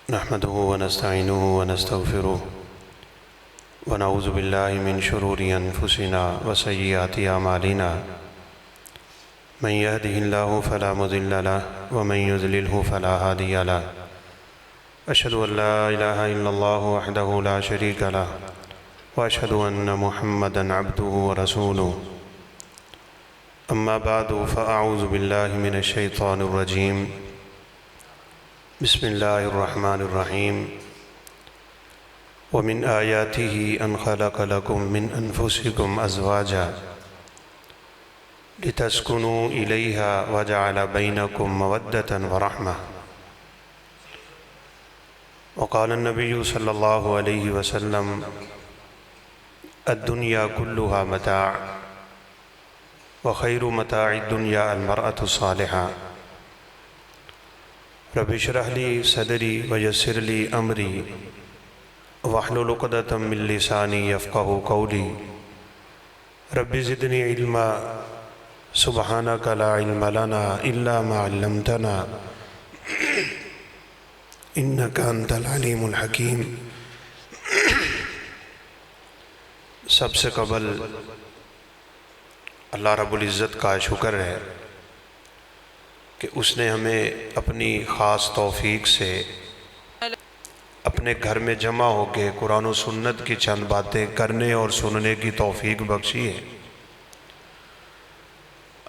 نحمده ونستعينه ونستغفره ونعوذ بالله من شرور أنفسنا وسيئات أعمالنا من يهده الله فلا مضل له ومن يضلله فلا هادي له أشهد أن لا إله إلا الله وحده لا شريك له وأشهد أن محمدًا عبده ورسوله أما بعد فأعوذ بالله من الشيطان الرجيم بسم الله الرحمن الرحيم ومن آياته أن خلق لكم من أنفسكم أزواجا لتسكنوا إليها وجعل بينكم مودة ورحمة وقال النبي صلى الله عليه وسلم الدنيا كلها متاع وخير متاع الدنيا المرأة الصالحة رب اشرح لي صدري ويسر لي أمري واحلل عقدة من لساني يفقهوا قولي رب زدني علما سبحانك لا علم لنا إلا ما علمتنا إنك أنت العليم الحكيم۔ سب سے قبل اللہ رب العزت کا شکر ہے کہ اس نے ہمیں اپنی خاص توفیق سے اپنے گھر میں جمع ہو کے قرآن و سنت کی چند باتیں کرنے اور سننے کی توفیق بخشی ہے۔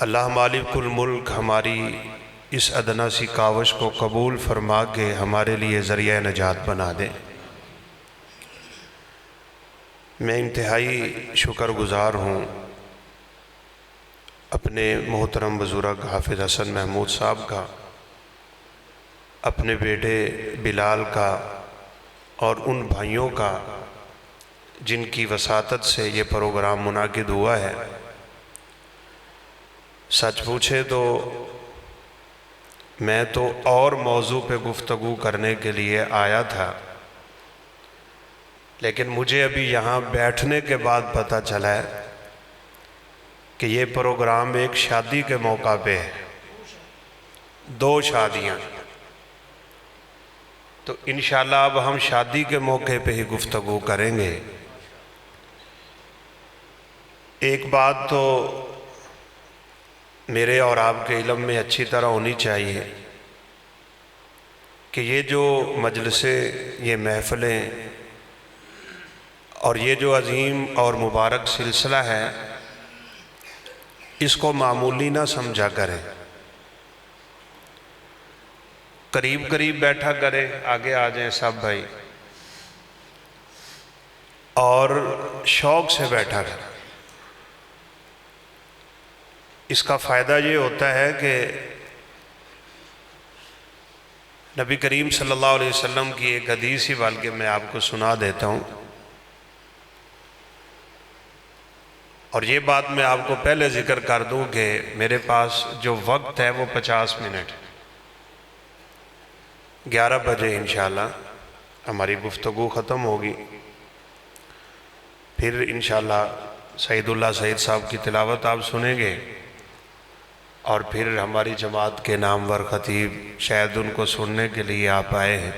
اللہ مالک الملک ہماری اس ادنا سی کاوش کو قبول فرما کے ہمارے لیے ذریعہ نجات بنا دے۔ میں انتہائی شکر گزار ہوں اپنے محترم بزرگ حافظ حسن محمود صاحب کا، اپنے بیٹے بلال کا اور ان بھائیوں کا جن کی وساطت سے یہ پروگرام منعقد ہوا ہے۔ سچ پوچھے تو میں تو اور موضوع پہ گفتگو کرنے کے لیے آیا تھا، لیکن مجھے ابھی یہاں بیٹھنے کے بعد پتہ چلا ہے کہ یہ پروگرام ایک شادی کے موقع پہ ہے، 2 شادیاں، تو انشاءاللہ اب ہم شادی کے موقع پہ ہی گفتگو کریں گے۔ ایک بات تو میرے اور آپ کے علم میں اچھی طرح ہونی چاہیے کہ یہ جو مجلسیں، یہ محفلیں اور یہ جو عظیم اور مبارک سلسلہ ہے، اس کو معمولی نہ سمجھا کریں، قریب قریب بیٹھا کریں، آگے آ جائیں سب بھائی، اور شوق سے بیٹھا کریں۔ اس کا فائدہ یہ ہوتا ہے کہ نبی کریم صلی اللہ علیہ وسلم کی ایک حدیث ہی بلکہ میں آپ کو سنا دیتا ہوں، اور یہ بات میں آپ کو پہلے ذکر کر دوں کہ میرے پاس جو وقت ہے وہ 50 منٹ، 11 بجے انشاءاللہ ہماری گفتگو ختم ہوگی، پھر انشاءاللہ سعید اللہ سعید صاحب کی تلاوت آپ سنیں گے، اور پھر ہماری جماعت کے نامور خطیب شاید ان کو سننے کے لیے آپ آئے ہیں،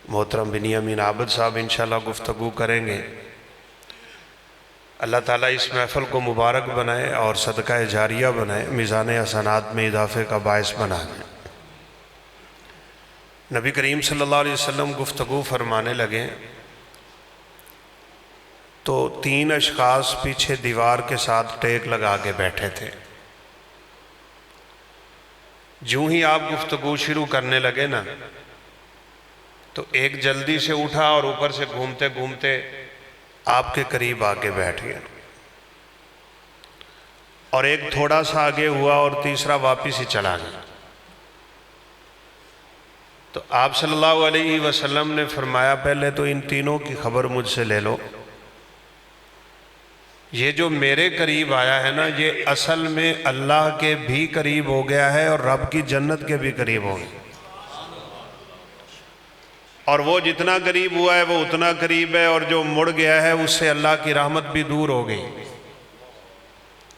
محترم بنیامین عابد صاحب انشاءاللہ گفتگو کریں گے۔ اللہ تعالیٰ اس محفل کو مبارک بنائے اور صدقہ جاریہ بنائے، میزان حسنات میں اضافے کا باعث بنائے۔ نبی کریم صلی اللہ علیہ وسلم گفتگو فرمانے لگے تو 3 اشخاص پیچھے دیوار کے ساتھ ٹیک لگا کے بیٹھے تھے۔ جوں ہی آپ گفتگو شروع کرنے لگے نا تو ایک جلدی سے اٹھا اور اوپر سے گھومتے گھومتے آپ کے قریب آ کے بیٹھ گیا، اور ایک تھوڑا سا آگے ہوا اور تیسرا واپس ہی چلا گیا۔ تو آپ صلی اللہ علیہ وسلم نے فرمایا پہلے تو ان تینوں کی خبر مجھ سے لے لو، یہ جو میرے قریب آیا ہے نا یہ اصل میں اللہ کے بھی قریب ہو گیا ہے اور رب کی جنت کے بھی قریب ہو گیا، اور وہ جتنا قریب ہوا ہے وہ اتنا قریب ہے، اور جو مڑ گیا ہے اس سے اللہ کی رحمت بھی دور ہو گئی۔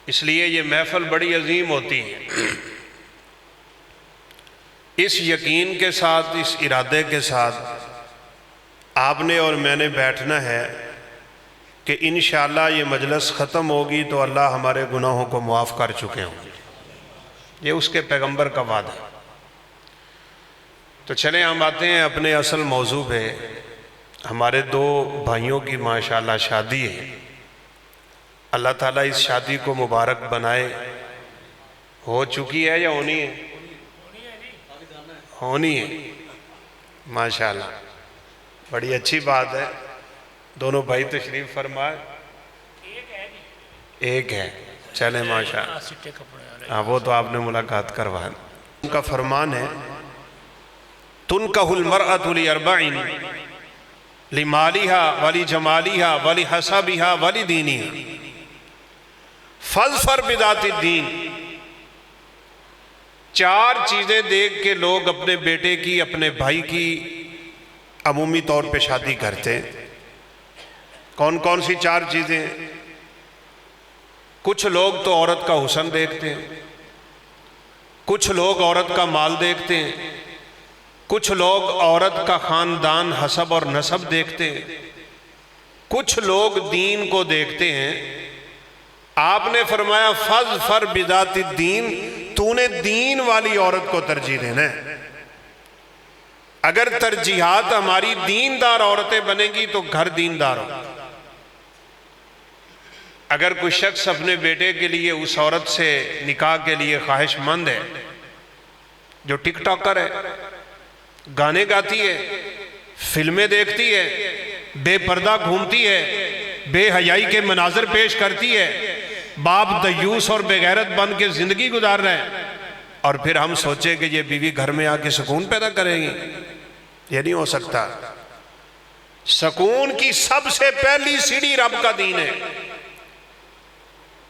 اس لیے یہ محفل بڑی عظیم ہوتی ہے۔ اس یقین کے ساتھ، اس ارادے کے ساتھ آپ نے اور میں نے بیٹھنا ہے کہ انشاءاللہ یہ مجلس ختم ہوگی تو اللہ ہمارے گناہوں کو معاف کر چکے ہوں گے۔ یہ اس کے پیغمبر کا وعدہ ہے۔ تو چلیں ہم آتے ہیں اپنے اصل موضوع پہ۔ ہمارے دو بھائیوں کی ماشاءاللہ شادی ہے۔ اللہ تعالیٰ اس شادی کو مبارک بنائے۔ ہو چکی ہے یا ہونی ہے؟ ہونی ہے ماشاءاللہ، بڑی اچھی بات ہے۔ دونوں بھائی تشریف فرمائے۔ ایک ہے، چلیں ماشاءاللہ، ہاں وہ تو آپ نے ملاقات کروا۔ ان کا فرمان ہے تنکح المرأة لأربع لمالها ولجمالها ولحسبها ولدینها فاظفر بذات الدین۔ چار چیزیں دیکھ کے لوگ اپنے بیٹے کی، اپنے بھائی کی عمومی طور پہ شادی کرتے ہیں۔ کون کون سی چار چیزیں؟ کچھ لوگ تو عورت کا حسن دیکھتے ہیں، کچھ لوگ عورت کا مال دیکھتے ہیں، کچھ لوگ عورت کا خاندان، حسب اور نسب دیکھتے ہیں، کچھ لوگ دین کو دیکھتے ہیں۔ آپ نے فرمایا فاظفر بذات الدین، تو نے دین والی عورت کو ترجیح دینا ہے۔ اگر ترجیحات ہماری دیندار عورتیں بنیں گی تو گھر دیندار ہو۔ اگر کوئی شخص اپنے بیٹے کے لیے اس عورت سے نکاح کے لیے خواہش مند ہے جو ٹک ٹاکر ہے، گانے گاتی ہے، فلمیں دیکھتی ہے، بے پردہ گھومتی ہے، بے حیائی کے مناظر پیش کرتی ہے، باپ دیوس اور بے غیرت بن کے زندگی گزار رہے ہیں، اور پھر ہم سوچے کہ یہ بیوی گھر میں آ کے سکون پیدا کرے گی؟ یہ نہیں ہو سکتا۔ سکون کی سب سے پہلی سیڑھی رب کا دین ہے۔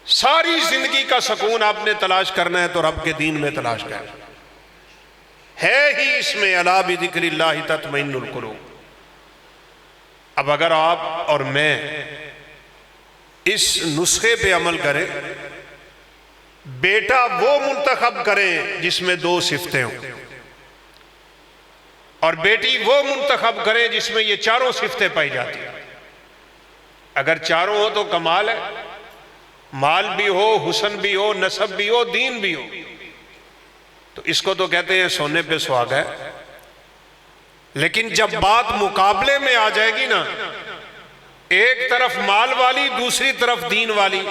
ساری زندگی کا سکون آپ نے تلاش کرنا ہے تو رب کے دین میں تلاش کرنا ہے ہی اس میں، الا بذکر اللہ تطمئن القلوب۔ اب اگر آپ اور میں اس نسخے پہ عمل کریں، بیٹا وہ منتخب کریں جس میں دو صفتیں ہوں، اور بیٹی وہ منتخب کریں جس میں یہ چاروں صفتیں پائی جاتی ہیں۔ اگر چاروں ہو تو کمال ہے، مال بھی ہو، حسن بھی ہو، نسب بھی ہو، دین بھی ہو، تو اس کو تو کہتے ہیں سونے پہ سہاگا ہے۔ لیکن جب بات مقابلے میں آ جائے گی نا، ایک طرف مال والی، دوسری طرف دین والی،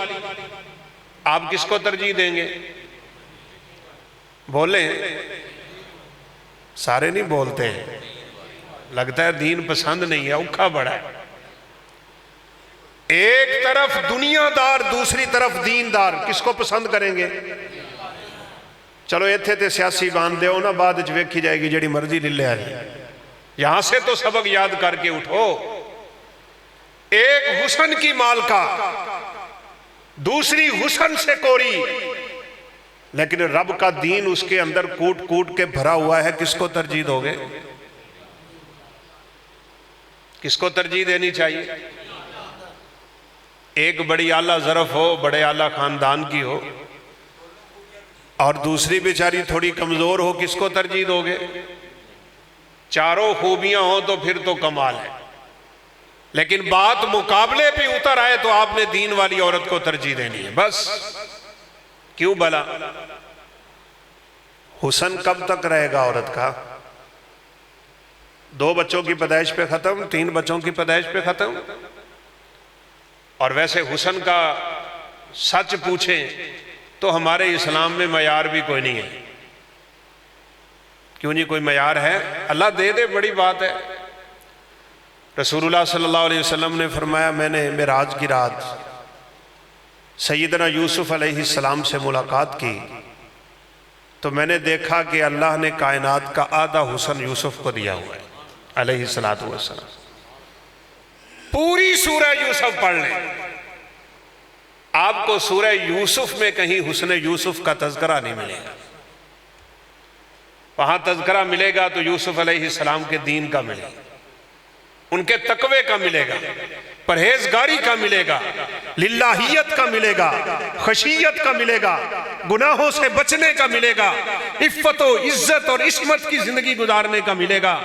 آپ کس کو ترجیح دیں گے؟ بولیں، سارے نہیں بولتے ہیں، لگتا ہے دین پسند نہیں ہے، اوکھا بڑا ہے۔ ایک طرف دنیا دار، دوسری طرف دین دار، کس کو پسند کریں گے؟ چلو ایتھے تے سیاسی باندھ دیو نا، بعد وچ ویکھی جائے گی جڑی مرضی لے آئی۔ یہاں سے تو سبق یاد کر کے اٹھو۔ ایک حسن کی مالکہ، دوسری حسن سے کوری، لیکن رب کا دین اس کے اندر کوٹ کوٹ کے بھرا ہوا ہے، کس کو ترجیح دو گے؟ کس کو ترجیح دینی چاہیے؟ ایک بڑی اعلیٰ ظرف ہو، بڑے اعلیٰ خاندان کی ہو، اور دوسری بیچاری تھوڑی کمزور ہو، کس کو ترجیح دو گے؟ چاروں خوبیاں ہوں تو پھر تو کمال ہے، لیکن بات مقابلے پہ اتر آئے تو آپ نے دین والی عورت کو ترجیح دینی ہے۔ بس کیوں بھلا؟ حسن کب تک رہے گا عورت کا؟ 2 بچوں کی پیدائش پہ ختم، 3 بچوں کی پیدائش پہ ختم؟ اور ویسے حسن کا سچ پوچھیں تو ہمارے اسلام میں معیار بھی کوئی نہیں ہے۔ کیوں نہیں کوئی معیار ہے؟ اللہ دے دے، بڑی بات ہے۔ رسول اللہ صلی اللہ علیہ وسلم نے فرمایا، میں نے معراج کی رات سیدنا یوسف علیہ السلام سے ملاقات کی تو میں نے دیکھا کہ اللہ نے کائنات کا آدھا حسن یوسف کو دیا ہوا ہے علیہ السلام۔ پوری سورہ یوسف پڑھ لیں، آپ کو سورہ یوسف میں کہیں حسن یوسف کا تذکرہ نہیں ملے گا۔ وہاں تذکرہ ملے گا تو یوسف علیہ السلام کے دین کا ملے گا، ان کے تقوی کا ملے گا۔ پرہیزگاری کا ملے گا، للہیت کا ملے گا، خشیت کا ملے گا، گناہوں سے بچنے کا ملے گا، عفت و عزت اور عصمت کی زندگی گزارنے کا ملے گا۔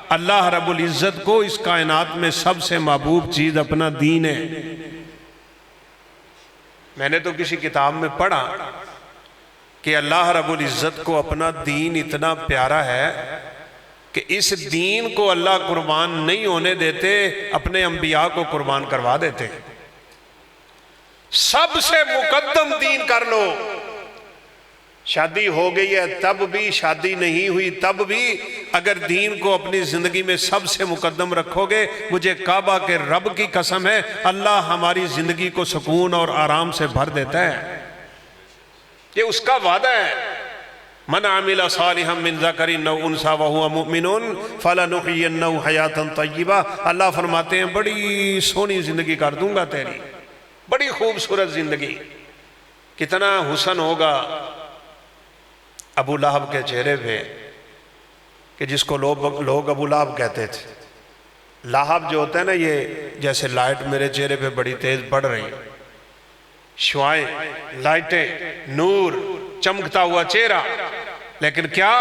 اللہ رب العزت کو اس کائنات میں سب سے محبوب چیز اپنا دین ہے۔ میں نے تو کسی کتاب میں پڑھا کہ اللہ رب العزت کو اپنا دین اتنا پیارا ہے کہ اس دین کو اللہ قربان نہیں ہونے دیتے، اپنے انبیاء کو قربان کروا دیتے۔ سب سے مقدم دین کر لو، شادی ہو گئی ہے تب بھی، شادی نہیں ہوئی تب بھی، اگر دین کو اپنی زندگی میں سب سے مقدم رکھو گے، مجھے کعبہ کے رب کی قسم ہے اللہ ہماری زندگی کو سکون اور آرام سے بھر دیتا ہے۔ یہ اس کا وعدہ ہے، من عمل صالحا من ذکر او انثی وہو مؤمن فلنحیینہ حیاتا طیبہ۔ اللہ فرماتے ہیں بڑی سونی زندگی کر دوں گا تیری، بڑی خوبصورت زندگی۔ کتنا حسن ہوگا ابو لہب کے چہرے پہ، کہ جس کو لوگ ابو لہب کہتے تھے۔ لہب جو ہوتا ہے نا، یہ جیسے لائٹ میرے چہرے پہ بڑی تیز پڑ رہی، شعائیں، لائٹیں، نور، چمکتا ہوا چہرہ، لیکن کیا؟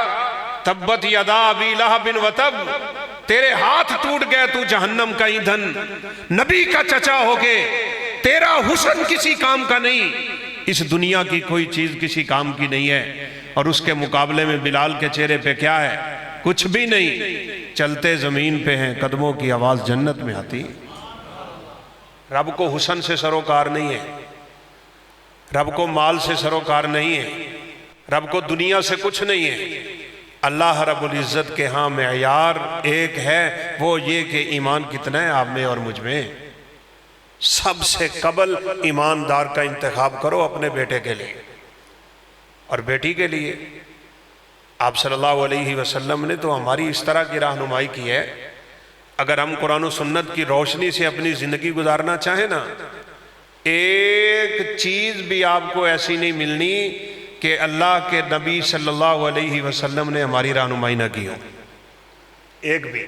تبت یدا ابی لہب وتب، تیرے ہاتھ ٹوٹ گئے تو جہنم کا ایندھن۔ نبی کا چچا ہو کے تیرا حسن کسی کام کا نہیں، اس دنیا کی کوئی چیز کسی کام کی نہیں ہے، اور اس کے مقابلے میں بلال کے چہرے پہ کیا ہے؟ کچھ بھی نہیں، چلتے زمین پہ ہیں، قدموں کی آواز جنت میں آتی۔ رب کو حسن سے سروکار نہیں ہے، رب کو مال سے سروکار نہیں ہے، رب کو دنیا سے کچھ نہیں ہے۔ اللہ رب العزت کے ہاں معیار ایک ہے، وہ یہ کہ ایمان کتنا ہے آپ میں اور مجھ میں۔ سب سے قبل ایماندار کا انتخاب کرو اپنے بیٹے کے لیے اور بیٹی کے لیے۔ آپ صلی اللہ علیہ وسلم نے تو ہماری اس طرح کی رہنمائی کی ہے، اگر ہم قرآن و سنت کی روشنی سے اپنی زندگی گزارنا چاہیں نا، ایک چیز بھی آپ کو ایسی نہیں ملنی کہ اللہ کے نبی صلی اللہ علیہ وسلم نے ہماری رہنمائی نہ کی ہو، ایک بھی۔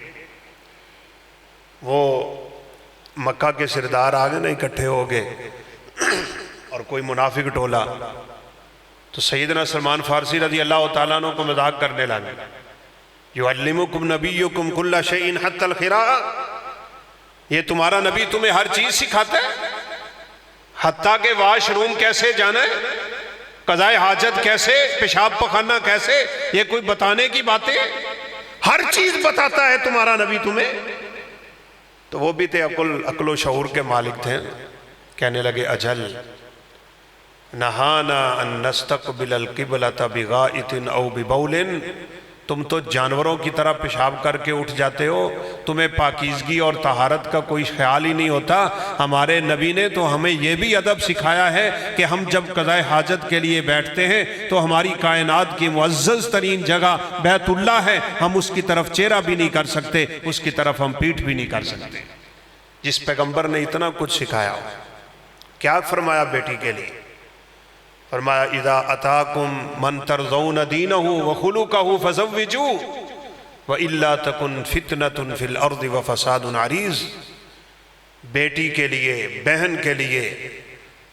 وہ مکہ کے سردار آگے نا اکٹھے ہو گئے، اور کوئی منافق ٹولا، تو سیدنا سلمان فارسی رضی اللہ تعالیٰ عنہ کو مذاق کرنے لگے، یعلمکم نبیکم کل شیء حتی الخراء، یہ تمہارا نبی تمہیں ہر چیز سکھاتا ہے، حتیٰ کہ واش روم کیسے جانا ہے، قضاء حاجت کیسے، پیشاب پخانہ کیسے، یہ کوئی بتانے کی باتیں؟ ہر چیز بتاتا ہے تمہارا نبی تمہیں۔ تو وہ بھی تھے عقل و شعور کے مالک تھے، کہنے لگے اجل نہانا ان نستقبل القبلۃ بغائط او ببول، تم تو جانوروں کی طرح پیشاب کر کے اٹھ جاتے ہو، تمہیں پاکیزگی اور طہارت کا کوئی خیال ہی نہیں ہوتا۔ ہمارے نبی نے تو ہمیں یہ بھی ادب سکھایا ہے کہ ہم جب قضاء حاجت کے لیے بیٹھتے ہیں تو ہماری کائنات کی معزز ترین جگہ بیت اللہ ہے، ہم اس کی طرف چہرہ بھی نہیں کر سکتے، اس کی طرف ہم پیٹھ بھی نہیں کر سکتے۔ جس پیغمبر نے اتنا کچھ سکھایا، کیا فرمایا بیٹی کے لیے؟ فرمایا اذا اتاکم من ترضون دینہ وخلقہ فزوجوہ والا تکن فتنۃ فی الارض وفساد عریض۔ بیٹی کے لیے، بہن کے لیے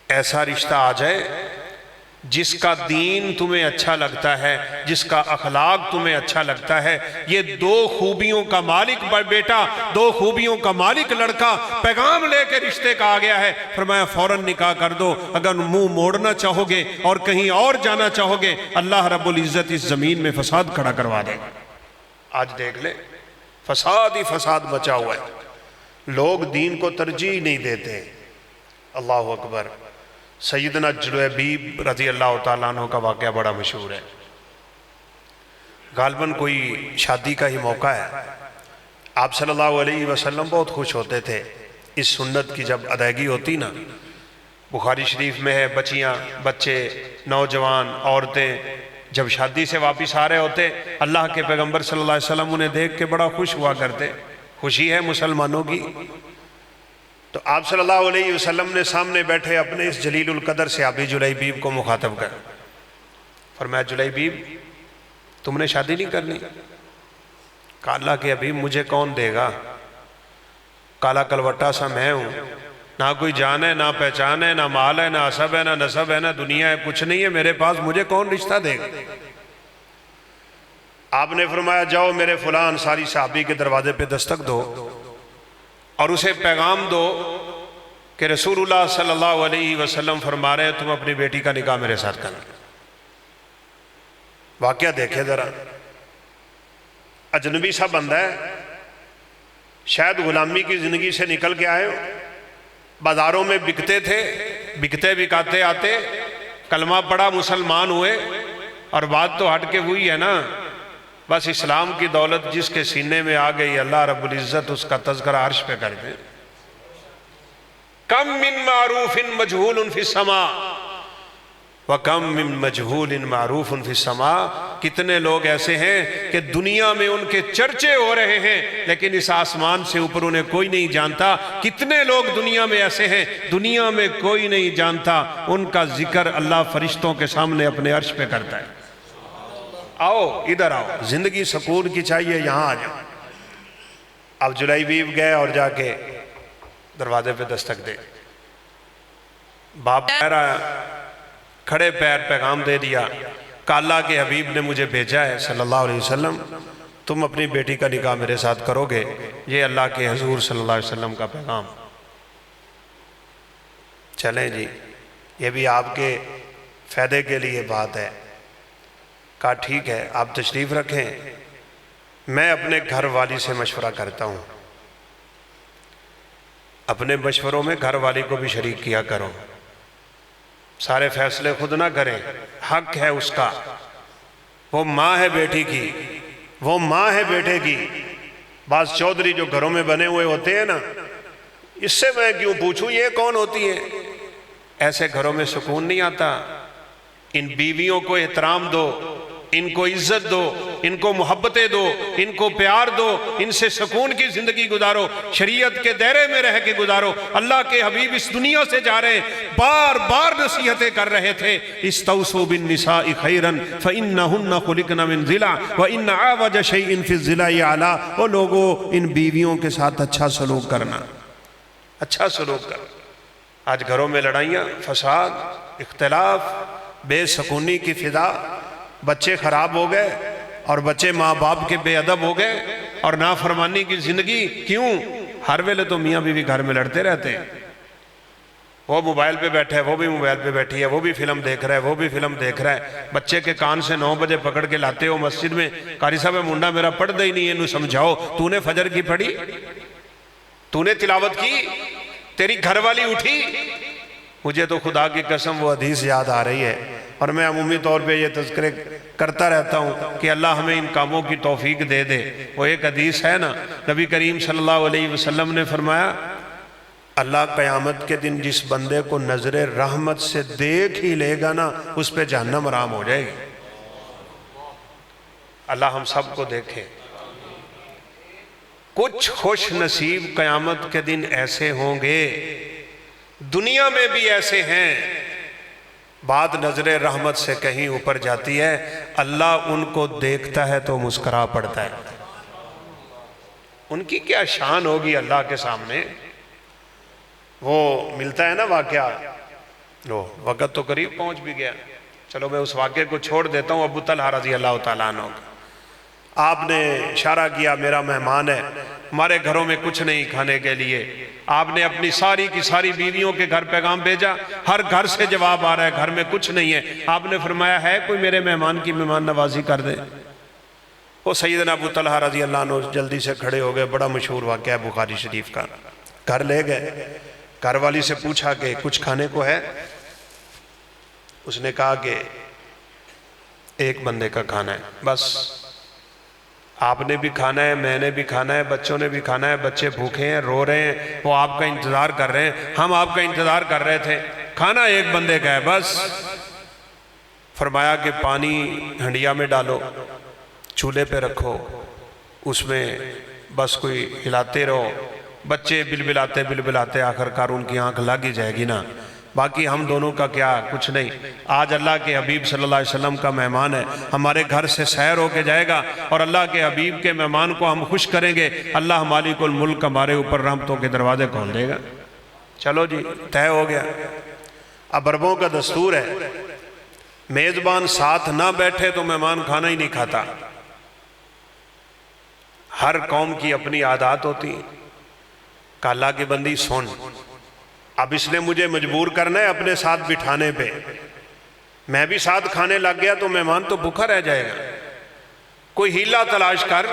ایسا رشتہ آ جائے جس کا دین تمہیں اچھا لگتا ہے، جس کا اخلاق تمہیں اچھا لگتا ہے، یہ دو خوبیوں کا مالک بیٹا، دو خوبیوں کا مالک لڑکا پیغام لے کے رشتے کا آ گیا ہے، فرمایا فوراً نکاح کر دو۔ اگر منہ موڑنا چاہو گے اور کہیں اور جانا چاہو گے، اللہ رب العزت اس زمین میں فساد کھڑا کروا دے گا۔ آج دیکھ لیں، فساد ہی فساد بچا ہوا ہے، لوگ دین کو ترجیح نہیں دیتے۔ اللہ اکبر۔ سیدنا جلیبیب رضی اللہ تعالیٰ عنہ کا واقعہ بڑا مشہور ہے، غالباً کوئی شادی کا ہی موقع ہے۔ آپ صلی اللہ علیہ وسلم بہت خوش ہوتے تھے اس سنت کی جب ادائیگی ہوتی نا۔ بخاری شریف میں ہے، بچیاں، بچے، نوجوان، عورتیں جب شادی سے واپس آ رہے ہوتے، اللہ کے پیغمبر صلی اللہ علیہ وسلم انہیں دیکھ کے بڑا خوش ہوا کرتے۔ خوشی ہے مسلمانوں کی۔ تو آپ صلی اللہ علیہ وسلم نے سامنے بیٹھے اپنے اس جلیل القدر صحابی جلیبیب کو مخاطب کر فرمایا جلیبیب تم نے شادی نہیں کرنی؟ کہا اللہ کے حبیب مجھے کون دے گا؟ کالا کلوٹا سا میں ہوں، نہ کوئی جان ہے، نہ پہچان ہے، نہ مال ہے، نہ عصب ہے، نہ نسب ہے، نہ دنیا ہے، کچھ نہیں ہے میرے پاس، مجھے کون رشتہ دے گا؟ آپ نے فرمایا جاؤ میرے فلاں انصاری صحابی کے دروازے پہ دستک دو اور اسے پیغام دو کہ رسول اللہ صلی اللہ علیہ وسلم فرما رہے ہیں تم اپنی بیٹی کا نکاح میرے ساتھ کرنا۔ واقعہ دیکھے ذرا، اجنبی سا بندہ ہے، شاید غلامی کی زندگی سے نکل کے آئے ہو، بازاروں میں بکتے تھے، بکتے بکاتے آتے، کلمہ پڑھا مسلمان ہوئے، اور بات تو ہٹ کے ہوئی ہے نا، بس اسلام کی دولت جس کے سینے میں آ گئی اللہ رب العزت اس کا تذکرہ عرش پہ کر دے۔ کم من معروف مجہول فی السماء وَكَم مِّن مَجْهُولٍ مَعْرُوفٌ فِي السَّمَاءِ، کتنے لوگ ایسے ہیں کہ دنیا میں ان کے چرچے ہو رہے ہیں لیکن اس آسمان سے اوپر انہیں کوئی نہیں جانتا۔ کتنے لوگ دنیا میں ایسے ہیں دنیا میں کوئی نہیں جانتا، ان کا ذکر اللہ فرشتوں کے سامنے اپنے عرش پہ کرتا ہے۔ آؤ ادھر آؤ، زندگی سکون کی چاہیے، یہاں آ جاؤ۔ اب جلائی بیب گئے اور جا کے دروازے پہ دستک دے، باپ کہہ رہا ہے، کھڑے پیر پیغام دے دیا کہ اللہ کے حبیب نے مجھے بھیجا ہے صلی اللہ علیہ وسلم، تم اپنی بیٹی کا نکاح میرے ساتھ کرو گے، یہ اللہ کے حضور صلی اللہ علیہ وسلم کا پیغام۔ چلیں جی، یہ بھی آپ کے فائدے کے لیے بات ہے۔ کہا ٹھیک ہے آپ تشریف رکھیں، میں اپنے گھر والی سے مشورہ کرتا ہوں۔ اپنے مشوروں میں گھر والی کو بھی شریک کیا کرو، سارے فیصلے خود نہ کریں، حق ہے اس کا، وہ ماں ہے بیٹی کی، وہ ماں ہے بیٹے کی۔ بعض چودھری جو گھروں میں بنے ہوئے ہوتے ہیں نا، اس سے میں کیوں پوچھوں یہ کون ہوتی ہے، ایسے گھروں میں سکون نہیں آتا۔ ان بیویوں کو احترام دو، ان کو عزت دو، ان کو محبتیں دو، ان کو پیار دو، ان سے سکون کی زندگی گزارو، شریعت کے دائرے میں رہ کے گزارو۔ اللہ کے حبیب اس دنیا سے جا رہے ہیں، بار بار نصیحتیں کر رہے تھے، استوصوا بالنساء خیرا فإنہن خلقن من ضلع وإن أعوج شيء في الضلع أعلى۔ وہ لوگوں ان بیویوں کے ساتھ اچھا سلوک کرنا، اچھا سلوک کرنا۔ آج گھروں میں لڑائیاں، فساد، اختلاف، بے سکونی کی فضا، بچے خراب ہو گئے اور بچے ماں باپ کے بے ادب ہو گئے اور نافرمانی کی زندگی۔ کیوں؟ ہر ویلے تو میاں بیوی گھر میں لڑتے رہتے ہیں، وہ موبائل پہ بیٹھا ہے، وہ بھی موبائل پہ بیٹھی ہے، وہ بھی فلم دیکھ رہا ہے، وہ بھی فلم دیکھ رہا ہے۔ بچے کے کان سے 9 بجے پکڑ کے لاتے ہو مسجد میں، قاری صاحب منڈا میرا پڑھ دے ہی نہیں ہے، انہوں سمجھاؤ، تو نے فجر کی پڑھی، تو نے تلاوت کی، تیری گھر والی اٹھی۔ مجھے تو خدا کی قسم وہ حدیث یاد آ رہی ہے، اور میں عمومی طور پہ یہ تذکرے کرتا رہتا ہوں کہ اللہ ہمیں ان کاموں کی توفیق دے دے۔ وہ ایک حدیث ہے نا، نبی کریم صلی اللہ علیہ وسلم نے فرمایا، اللہ قیامت کے دن جس بندے کو نظر رحمت سے دیکھ ہی لے گا نا، اس پہ جہنم حرام ہو جائے گی۔ اللہ ہم سب کو دیکھے۔ کچھ خوش نصیب قیامت کے دن ایسے ہوں گے، دنیا میں بھی ایسے ہیں، بات نظر رحمت سے کہیں اوپر جاتی ہے، اللہ ان کو دیکھتا ہے تو مسکرا پڑتا ہے۔ ان کی کیا شان ہوگی اللہ کے سامنے۔ وہ ملتا ہے نا واقعہ، لو وقت تو قریب پہنچ بھی گیا، چلو میں اس واقعے کو چھوڑ دیتا ہوں۔ ابو طلحہ رضی اللہ تعالیٰ عنہ، آپ نے اشارہ کیا میرا مہمان ہے، ہمارے گھروں میں کچھ نہیں کھانے کے لیے۔ آپ نے اپنی ساری کی ساری بیویوں کے گھر پیغام بھیجا، ہر گھر سے جواب آ رہا ہے گھر میں کچھ نہیں ہے۔ آپ نے فرمایا ہے کوئی میرے مہمان کی مہمان نوازی کر دے۔ وہ سیدنا ابو طلحہ رضی اللہ عنہ جلدی سے کھڑے ہو گئے، بڑا مشہور واقعہ ہے بخاری شریف کا۔ گھر لے گئے، گھر والی سے پوچھا کہ کچھ کھانے کو ہے؟ اس نے کہا کہ ایک بندے کا کھانا ہے، بس آپ نے بھی کھانا ہے، میں نے بھی کھانا ہے، بچوں نے بھی کھانا ہے، بچے بھوکے ہیں، رو رہے ہیں، وہ آپ کا انتظار کر رہے ہیں، ہم آپ کا انتظار کر رہے تھے، کھانا ایک بندے کا ہے بس۔ فرمایا کہ پانی ہنڈیا میں ڈالو، چولہے پہ رکھو، اس میں بس کوئی ہلاتے رہو، بچے بلبلاتے بلبلاتے آخر کار ان کی آنکھ لگ ہی جائے گی نا، باقی ہم دونوں کا کیا کچھ نہیں. آج اللہ کے حبیب صلی اللہ علیہ وسلم کا مہمان ہے, ہمارے گھر سے سیر ہو کے جائے گا اور اللہ کے حبیب کے مہمان کو ہم خوش کریں گے, اللہ مالک الملک ہمارے اوپر رحمتوں کے دروازے کھول دے گا. چلو جی طے ہو گیا. اب عربوں کا دستور ہے, میزبان ساتھ نہ بیٹھے تو مہمان کھانا ہی نہیں کھاتا. ہر قوم کی اپنی عادات ہوتی ہیں. کہ اللہ کی بندی سن, اب اس نے مجھے مجبور کرنا ہے اپنے ساتھ بٹھانے پہ, میں بھی ساتھ کھانے لگ گیا تو مہمان تو بھوکا رہ جائے گا. کوئی ہیلا تلاش کر,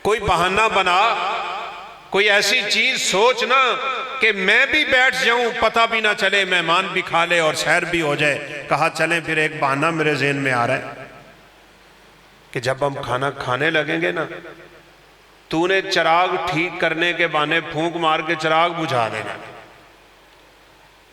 کوئی بہانہ بنا, کوئی ایسی چیز سوچنا کہ میں بھی بیٹھ جاؤں, پتہ بھی نہ چلے, مہمان بھی کھا لے اور سیر بھی ہو جائے. کہا چلیں پھر ایک بہانہ میرے ذہن میں آ رہا ہے کہ جب ہم کھانا کھانے لگیں گے نا, تو نے چراغ ٹھیک کرنے کے بہانے پھونک مار کے چراغ بجھا دینا.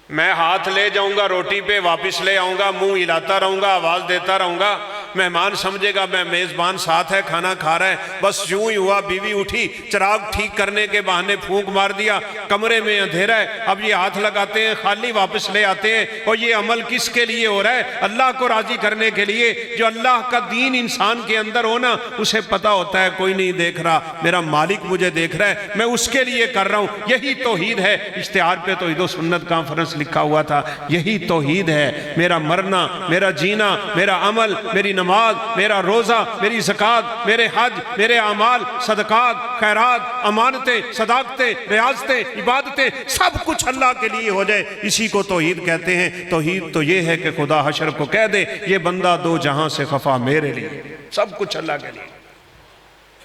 میں ہاتھ لے جاؤں گا روٹی پہ, واپس لے آؤں گا, منہ ہلاتا رہوں گا, آواز دیتا رہوں گا. مہمان سمجھے گا میں میزبان ساتھ ہے, کھانا کھا رہا ہے. بس یوں ہی ہوا, بیوی اٹھی, چراغ ٹھیک کرنے کے بہانے پھونک مار دیا, کمرے میں اندھیرا ہے. اب یہ ہاتھ لگاتے ہیں, خالی واپس لے آتے ہیں. اور یہ عمل کس کے لیے ہو رہا ہے؟ اللہ کو راضی کرنے کے لیے. جو اللہ کا دین انسان کے اندر ہو نا, اسے پتہ ہوتا ہے کوئی نہیں دیکھ رہا, میرا مالک مجھے دیکھ رہا ہے, میں اس کے لیے کر رہا ہوں. یہی توحید ہے. اشتہار پہ توحید و سنت کانفرنس لکھا ہوا تھا, یہی توحید ہے. میرا مرنا, میرا جینا, میرا عمل, میری نماز, میرا روزہ, میری زکوٰۃ, میرے حج, میرے اعمال, صدقات, خیرات, امانتیں, صداقتیں, ریاضتیں, عبادتیں, سب کچھ اللہ کے لیے ہو جائے. اسی کو توحید کہتے ہیں. توحید تو یہ ہے کہ خدا حشر کو کہہ دے یہ بندہ دو جہاں سے خفا میرے لیے, سب کچھ اللہ کے لیے.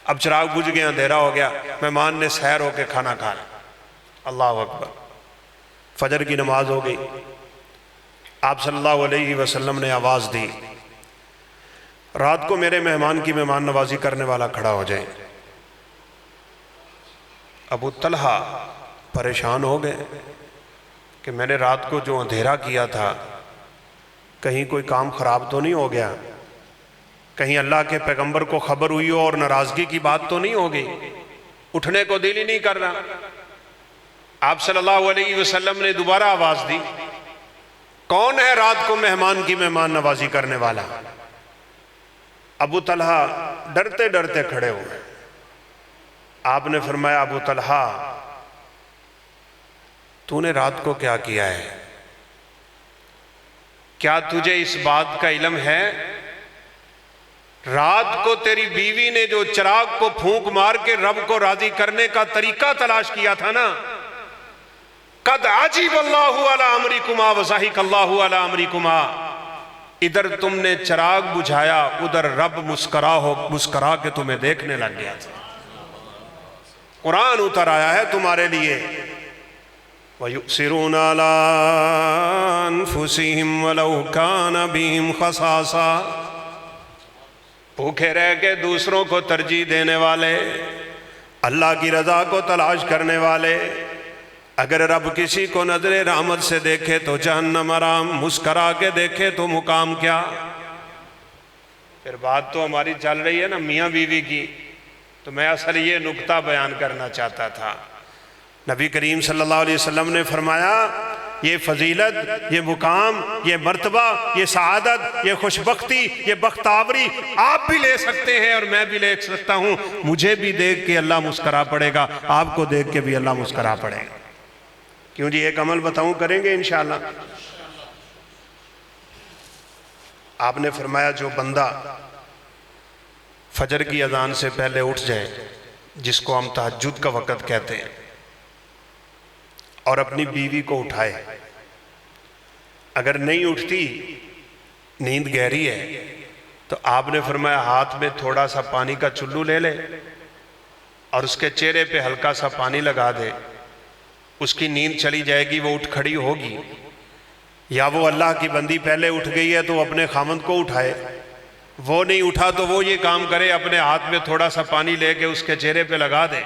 اب چراغ بجھ گیا, اندھیرا ہو گیا, مہمان نے سیر ہو کے کھانا کھا لیا. اللہ اکبر. فجر کی نماز ہو گئی. آپ صلی اللہ علیہ وسلم نے آواز دی, رات کو میرے مہمان کی مہمان نوازی کرنے والا کھڑا ہو جائے. ابو طلحہ پریشان ہو گئے کہ میں نے رات کو جو اندھیرا کیا تھا کہیں کوئی کام خراب تو نہیں ہو گیا, کہیں اللہ کے پیغمبر کو خبر ہوئی ہو اور ناراضگی کی بات تو نہیں ہو گئی. اٹھنے کو دل ہی نہیں کر رہا. آپ صلی اللہ علیہ وسلم نے دوبارہ آواز دی, کون ہے رات کو مہمان کی مہمان نوازی کرنے والا؟ ابو طلحہ ڈرتے ڈرتے کھڑے ہوئے. آپ نے فرمایا, ابو طلحہ تو نے رات کو کیا کیا ہے؟ کیا تجھے اس بات کا علم ہے رات کو تیری بیوی نے جو چراغ کو پھونک مار کے رب کو راضی کرنے کا طریقہ تلاش کیا تھا نا, قد عجب اللہ علی امرکما وضحک اللہ علی امرکما, ادھر تم نے چراغ بجھایا, ادھر رب مسکرا کے تمہیں دیکھنے لگ گیا تھا. قرآن اتر آیا ہے تمہارے لیے, وَيُؤْثِرُونَ عَلَىٰ أَنفُسِهِمْ وَلَوْ كَانَ بِهِمْ خَصَاصَةٌ, بھوکے رہ کے دوسروں کو ترجیح دینے والے, اللہ کی رضا کو تلاش کرنے والے. اگر رب کسی کو نظر رحمت سے دیکھے تو جہنم آرام, مسکرا کے دیکھے تو مقام کیا. پھر بات تو ہماری چل رہی ہے نا میاں بیوی کی, تو میں اصل یہ نکتہ بیان کرنا چاہتا تھا. نبی کریم صلی اللہ علیہ وسلم نے فرمایا یہ فضیلت, یہ مقام, یہ مرتبہ, یہ سعادت, یہ خوشبختی, یہ بختاوری آپ بھی لے سکتے ہیں اور میں بھی لے سکتا ہوں. مجھے بھی دیکھ کے اللہ مسکرا پڑے گا, آپ کو دیکھ کے بھی اللہ مسکرا پڑے گا. کیوں جی, ایک عمل بتاؤں, کریں گے انشاءاللہ. آپ نے فرمایا جو بندہ فجر کی اذان سے پہلے اٹھ جائے, جس کو ہم تہجد کا وقت کہتے ہیں, اور اپنی بیوی کو اٹھائے, اگر نہیں اٹھتی, نیند گہری ہے, تو آپ نے فرمایا ہاتھ میں تھوڑا سا پانی کا چلو لے لے اور اس کے چہرے پہ ہلکا سا پانی لگا دے, اس کی نیند چلی جائے گی, وہ اٹھ کھڑی ہوگی. یا وہ اللہ کی بندی پہلے اٹھ گئی ہے تو اپنے خامند کو اٹھائے, وہ نہیں اٹھا تو وہ یہ کام کرے, اپنے ہاتھ میں تھوڑا سا پانی لے کے اس کے چہرے پہ لگا دے.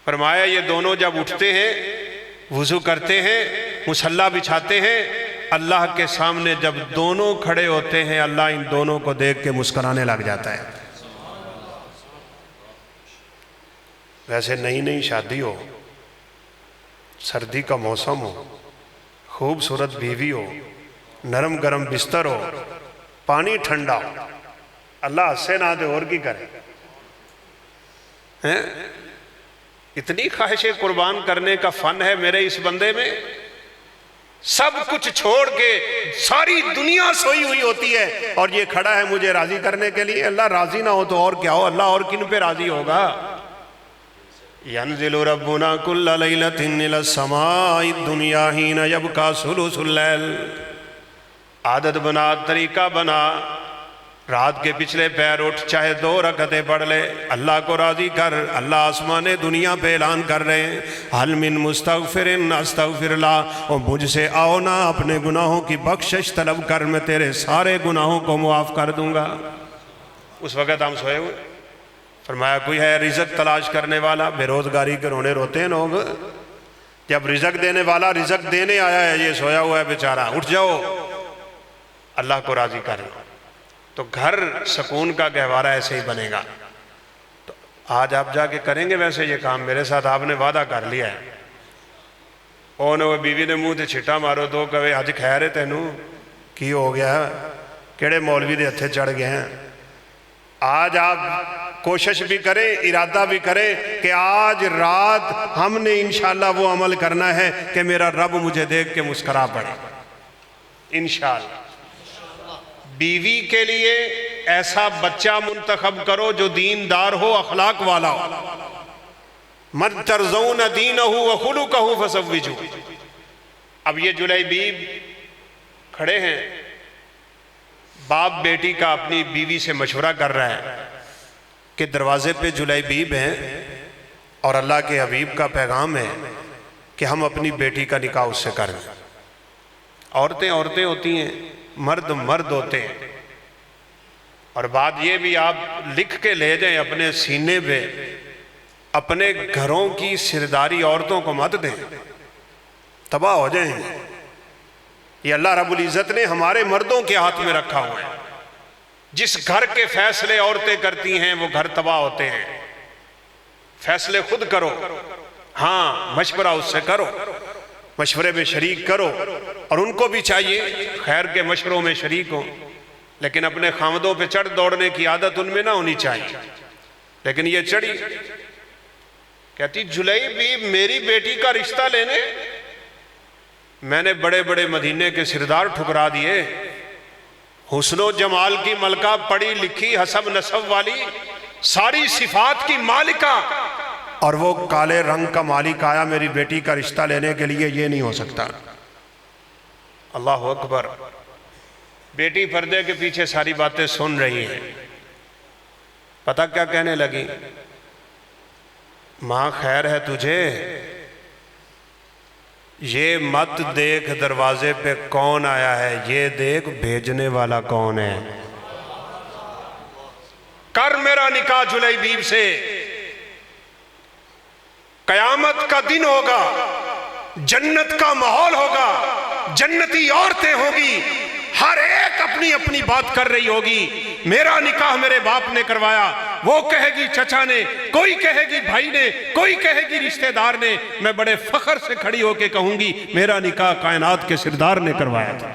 فرمایا یہ دونوں جب اٹھتے ہیں, وضو کرتے ہیں, مصلی بچھاتے ہیں, اللہ کے سامنے جب دونوں کھڑے ہوتے ہیں, اللہ ان دونوں کو دیکھ کے مسکرانے لگ جاتا ہے. ویسے نئی نئی شادی ہو, سردی کا موسم ہو, خوبصورت بیوی ہو، نرم گرم بستر ہو، پانی ٹھنڈا ہو، اللہ سے نہ دے اور کی کرے؟ اتنی خواہش قربان کرنے کا فن ہے میرے اس بندے میں، سب کچھ چھوڑ کے ساری دنیا سوئی ہوئی ہوتی ہے اور یہ کھڑا ہے مجھے راضی کرنے کے لیے۔ اللہ راضی نہ ہو تو اور کیا ہو، اللہ اور کن پہ راضی ہوگا؟ ينزل ربنا كل ليلة إلى السماء الدنيا حين يبقى ثلث الليل۔ عادت بنا، طریقہ بنا، رات کے پچھلے پیر اٹھ چاہے 2 رکعتیں پڑھ لے، اللہ کو راضی کر۔ اللہ آسمان دنیا پہ اعلان کر رہے ہیں حل من مستغفر استغفر اللہ، اور مجھ سے آؤ نا اپنے گناہوں کی بخشش طلب کر، میں تیرے سارے گناہوں کو معاف کر دوں گا۔ اس وقت ہم سوئے ہوئے، فرمایا کوئی ہے رزق تلاش کرنے والا؟ بے روزگاری کے رونے روتے ہیں لوگ، جب رزق دینے والا رزق دینے آیا ہے، یہ سویا ہوا ہے بیچارہ، اٹھ جاؤ، اللہ کو راضی کر لو، تو گھر سکون کا گہوارہ ایسے ہی بنے گا۔ تو آج آپ جا کے کریں گے ویسے یہ کام؟ میرے ساتھ آپ نے وعدہ کر لیا ہے۔ وہ بیوی نے منہ تے چھٹا مارو تو کہے اج خیر ہے تینوں کی ہو گیا، کیڑے مولوی دے ہتھے چڑھ گئے ہیں؟ آج آپ کوشش بھی کریں، ارادہ بھی کریں کہ آج رات ہم نے انشاءاللہ وہ عمل کرنا ہے کہ میرا رب مجھے دیکھ کے مسکرا پڑے انشاءاللہ۔ بیوی کے لیے ایسا بچہ منتخب کرو جو دیندار ہو، اخلاق والا ہو۔ من ترضون دینہ وخلقہ فزوجوہ۔ اب یہ جلیبیب کھڑے ہیں، باپ بیٹی کا اپنی بیوی سے مشورہ کر رہا ہے کہ دروازے پہ جلیبیب ہیں اور اللہ کے حبیب کا پیغام ہے کہ ہم اپنی بیٹی کا نکاح اس سے کریں۔ عورتیں عورتیں ہوتی ہیں، مرد مرد ہوتے ہیں۔ اور بات یہ بھی آپ لکھ کے لے جائیں اپنے سینے پہ، اپنے گھروں کی سرداری عورتوں کو مت دیں، تباہ ہو جائیں۔ یہ اللہ رب العزت نے ہمارے مردوں کے ہاتھ میں رکھا ہوا ہے۔ جس گھر کے فیصلے عورتیں کرتی ہیں وہ گھر تباہ ہوتے ہیں۔ فیصلے خود کرو، ہاں مشورہ اس سے کرو، مشورے میں شریک کرو، اور ان کو بھی چاہیے خیر کے مشوروں میں شریک ہوں، لیکن اپنے خامدوں پہ چڑھ دوڑنے کی عادت ان میں نہ ہونی چاہیے۔ لیکن یہ چڑھی، کہتی جلیبیب میری بیٹی کا رشتہ لینے، میں نے بڑے بڑے مدینے کے سردار ٹھکرا دیے، حسن و جمال کی ملکہ، پڑھی لکھی حسب نسب والی، ساری صفات کی مالکہ، اور وہ کالے رنگ کا مالک آیا میری بیٹی کا رشتہ لینے کے لیے؟ یہ نہیں ہو سکتا۔ اللہ اکبر۔ بیٹی پردے کے پیچھے ساری باتیں سن رہی ہے، پتہ کیا کہنے لگی؟ ماں خیر ہے تجھے، یہ مت دیکھ دروازے پہ کون آیا ہے، یہ دیکھ بھیجنے والا کون ہے۔ کر میرا نکاح جلیبیب سے، قیامت کا دن ہوگا، جنت کا ماحول ہوگا، جنتی عورتیں ہوگی، ہر ایک اپنی اپنی بات کر رہی ہوگی۔ میرا نکاح میرے باپ نے کروایا، وہ کہے گی چچا نے، کوئی کہے گی بھائی نے، کوئی کہے گی رشتہ دار نے، میں بڑے فخر سے کھڑی ہو کے کہوں گی میرا نکاح کائنات کے سردار نے کروایا تھا۔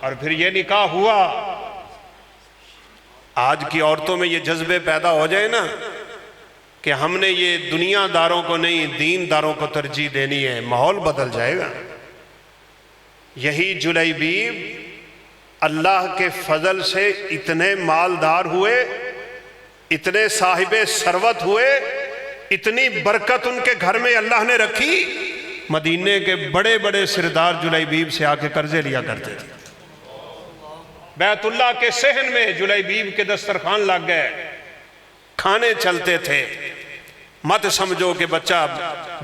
اور پھر یہ نکاح ہوا۔ آج کی عورتوں میں یہ جذبے پیدا ہو جائے نا کہ ہم نے یہ دنیا داروں کو نہیں دین داروں کو ترجیح دینی ہے، ماحول بدل جائے گا۔ یہی جلیبیب اللہ کے فضل سے اتنے مالدار ہوئے، اتنے صاحب ثروت ہوئے، اتنی برکت ان کے گھر میں اللہ نے رکھی، مدینے کے بڑے بڑے سردار جلیبیب سے آ کے قرضے لیا کرتے تھے۔ بیت اللہ کے صحن میں جلیبیب کے دسترخوان لگ گئے، کھانے چلتے تھے۔ مت سمجھو کہ بچہ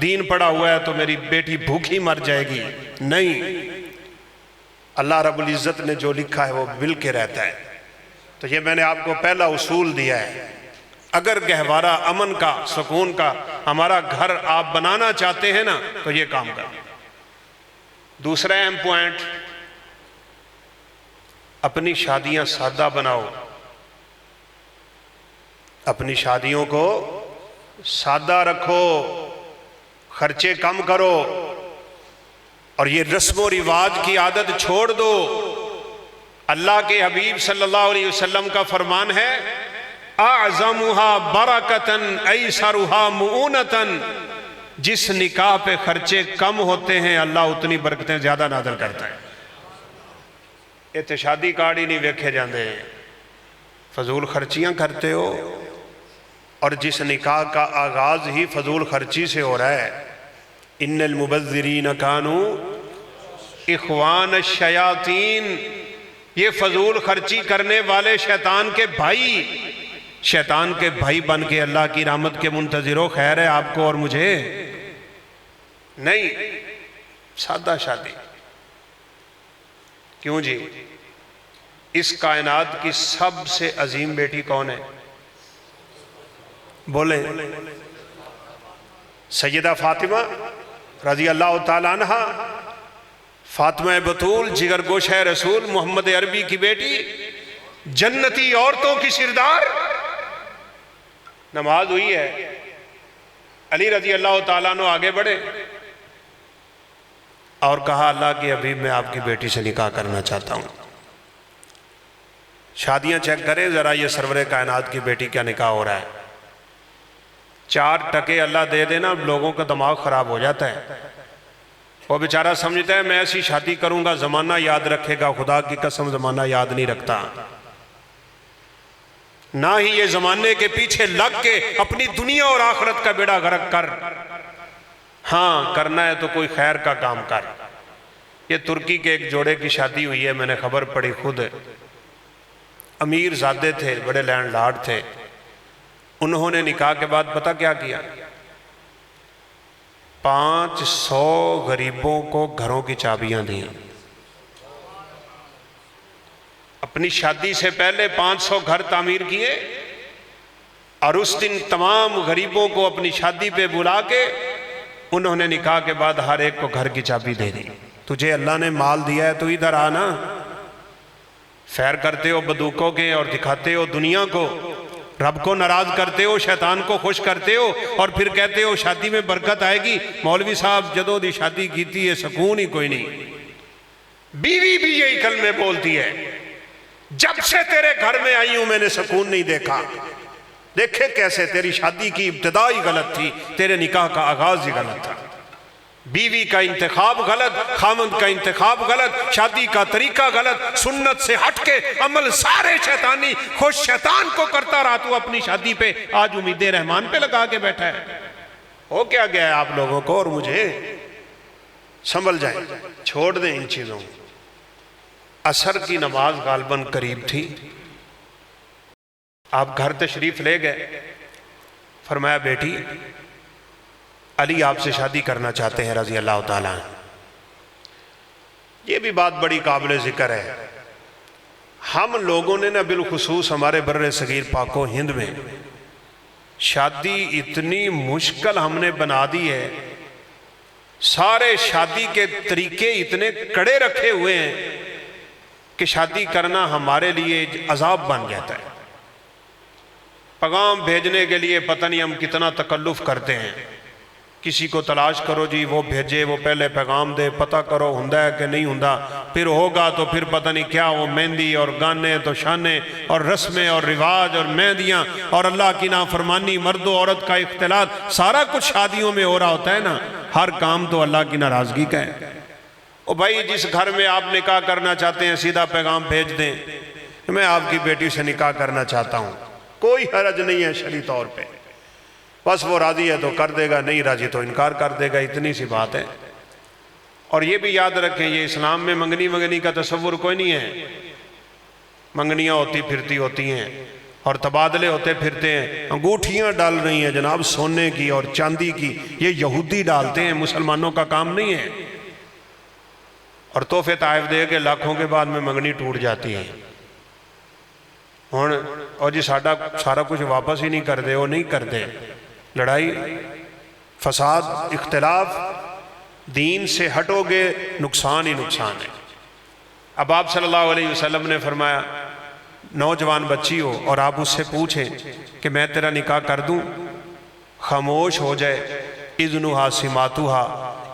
دین پڑھا ہوا ہے تو میری بیٹی بھوکھی مر جائے گی، نہیں، اللہ رب العزت نے جو لکھا ہے وہ مل کے رہتا ہے۔ تو یہ میں نے آپ کو پہلا اصول دیا ہے، اگر گہوارہ امن کا، سکون کا ہمارا گھر آپ بنانا چاہتے ہیں نا تو یہ کام کریں۔ دوسرا اہم پوائنٹ، اپنی شادیاں سادہ بناؤ، اپنی شادیوں کو سادہ رکھو، خرچے کم کرو۔ اور یہ رسم و رواج کی عادت چھوڑ دو۔ اللہ کے حبیب صلی اللہ علیہ وسلم کا فرمان ہے اعظمها برکتاً ایسرها مؤونتاً، جس نکاح پہ خرچے کم ہوتے ہیں اللہ اتنی برکتیں زیادہ نازل کرتا ہے۔ یہ تو شادی کارڈ ہی نہیں ویکھے جاندے، فضول خرچیاں کرتے ہو، اور جس نکاح کا آغاز ہی فضول خرچی سے ہو رہا ہے۔ ان المبذرین کانوا اخوان الشیاطین، یہ فضول خرچی کرنے والے شیطان کے بھائی بن کے اللہ کی رحمت کے منتظر ہو۔ خیر ہے آپ کو اور مجھے نہیں، سادہ شادی کیوں جی؟ اس کائنات کی سب سے عظیم بیٹی کون ہے؟ بولیں، سیدہ فاطمہ رضی اللہ تعالیٰ عنہ، فاطمہ بطول جگر گوشہ رسول محمد عربی کی بیٹی، جنتی عورتوں کی سردار۔ نماز ہوئی ہے، علی رضی اللہ تعالیٰ عنہ آگے بڑھے اور کہا اللہ کی حبیب میں آپ کی بیٹی سے نکاح کرنا چاہتا ہوں۔ شادیاں چیک کریں ذرا، یہ سرور کائنات کی بیٹی کا نکاح ہو رہا ہے۔ 4 ٹکے اللہ دے دینا لوگوں کا دماغ خراب ہو جاتا ہے۔ وہ بیچارہ سمجھتا ہے میں ایسی شادی کروں گا زمانہ یاد رکھے گا، خدا کی قسم زمانہ یاد نہیں رکھتا، نہ ہی یہ زمانے کے پیچھے لگ کے اپنی دنیا اور آخرت کا بیڑا غرق کر۔ ہاں کرنا ہے تو کوئی خیر کا کام کر۔ یہ ترکی کے ایک جوڑے کی شادی ہوئی ہے، میں نے خبر پڑھی خود، امیر زادے تھے، بڑے لینڈ لارڈ تھے۔ انہوں نے نکاح کے بعد پتہ کیا کیا؟ 500 غریبوں کو گھروں کی چابیاں دیں۔ اپنی شادی سے پہلے 500 گھر تعمیر کیے، اور اس دن تمام غریبوں کو اپنی شادی پہ بلا کے انہوں نے نکاح کے بعد ہر ایک کو گھر کی چابی دے دی۔ تجھے اللہ نے مال دیا ہے تو ادھر آنا، فیر کرتے ہو بندوقوں کے اور دکھاتے ہو دنیا کو، رب کو ناراض کرتے ہو، شیطان کو خوش کرتے ہو، اور پھر کہتے ہو شادی میں برکت آئے گی۔ مولوی صاحب جدوں دی شادی کیتی ہے سکون ہی کوئی نہیں۔ بیوی بھی یہی کلمے بولتی ہے، جب سے تیرے گھر میں آئی ہوں میں نے سکون نہیں دیکھا۔ دیکھے کیسے تیری شادی کی ابتدا ہی غلط تھی، تیرے نکاح کا آغاز ہی غلط تھا۔ بیوی کا انتخاب غلط، خامند کا انتخاب غلط، شادی کا طریقہ غلط، سنت سے ہٹ کے عمل سارے شیطانی، خوش شیطان کو کرتا رہا۔ تو اپنی شادی پہ آج امید رحمان پہ لگا کے بیٹھا ہے۔ ہو کیا گیا ہے آپ لوگوں کو اور مجھے؟ سنبھل جائیں، چھوڑ دیں ان چیزوں۔ عصر کی نماز غالباً قریب تھی، آپ گھر تشریف لے گئے، فرمایا بیٹی علی آپ سے شادی کرنا چاہتے ہیں رضی اللہ تعالیٰ۔ یہ بھی بات بڑی قابل ذکر ہے۔ ہم لوگوں نے نا بالخصوص ہمارے بر صغیر پاک و ہند میں شادی اتنی مشکل ہم نے بنا دی ہے، سارے شادی کے طریقے اتنے کڑے رکھے ہوئے ہیں کہ شادی کرنا ہمارے لیے عذاب بن جاتا ہے۔ پیغام بھیجنے کے لیے پتہ نہیں ہم کتنا تکلف کرتے ہیں۔ کسی کو تلاش کرو جی، وہ بھیجے، وہ پہلے پیغام دے، پتہ کرو ہوندا ہے کہ نہیں ہوندا، پھر ہوگا تو پھر پتہ نہیں کیا، وہ مہندی اور گانے تو شانے اور رسمیں اور رواج اور مہندیاں اور اللہ کی نافرمانی، مرد و عورت کا اختلاط، سارا کچھ شادیوں میں ہو رہا ہوتا ہے نا۔ ہر کام تو اللہ کی ناراضگی کا ہے۔ او بھائی جس گھر میں آپ نکاح کرنا چاہتے ہیں سیدھا پیغام بھیج دیں، میں آپ کی بیٹی سے نکاح کرنا چاہتا ہوں، کوئی حرج نہیں ہے شرعی طور پہ، بس وہ راضی ہے تو کر دے گا، نہیں راضی تو انکار کر دے گا، اتنی سی بات ہے۔ اور یہ بھی یاد رکھیں یہ اسلام میں منگنی کا تصور کوئی نہیں ہے۔ منگنیاں ہوتی پھرتی ہوتی ہیں اور تبادلے ہوتے پھرتے ہیں، انگوٹھیاں ڈال رہی ہیں جناب سونے کی اور چاندی کی، یہ یہودی ڈالتے ہیں، مسلمانوں کا کام نہیں ہے۔ اور تحفے تحائف دے کے لاکھوں کے بعد میں منگنی ٹوٹ جاتی ہے۔ اور جی سارا کچھ واپس ہی نہیں کر دے، وہ نہیں کر دے، لڑائی فساد اختلاف، دین سے ہٹو گے نقصان ہی نقصان ہے۔ اب آپ صلی اللہ علیہ وسلم نے فرمایا نوجوان بچی ہو اور آپ اس سے پوچھیں کہ میں تیرا نکاح کر دوں، خاموش ہو جائے، اذنہا سماتہا،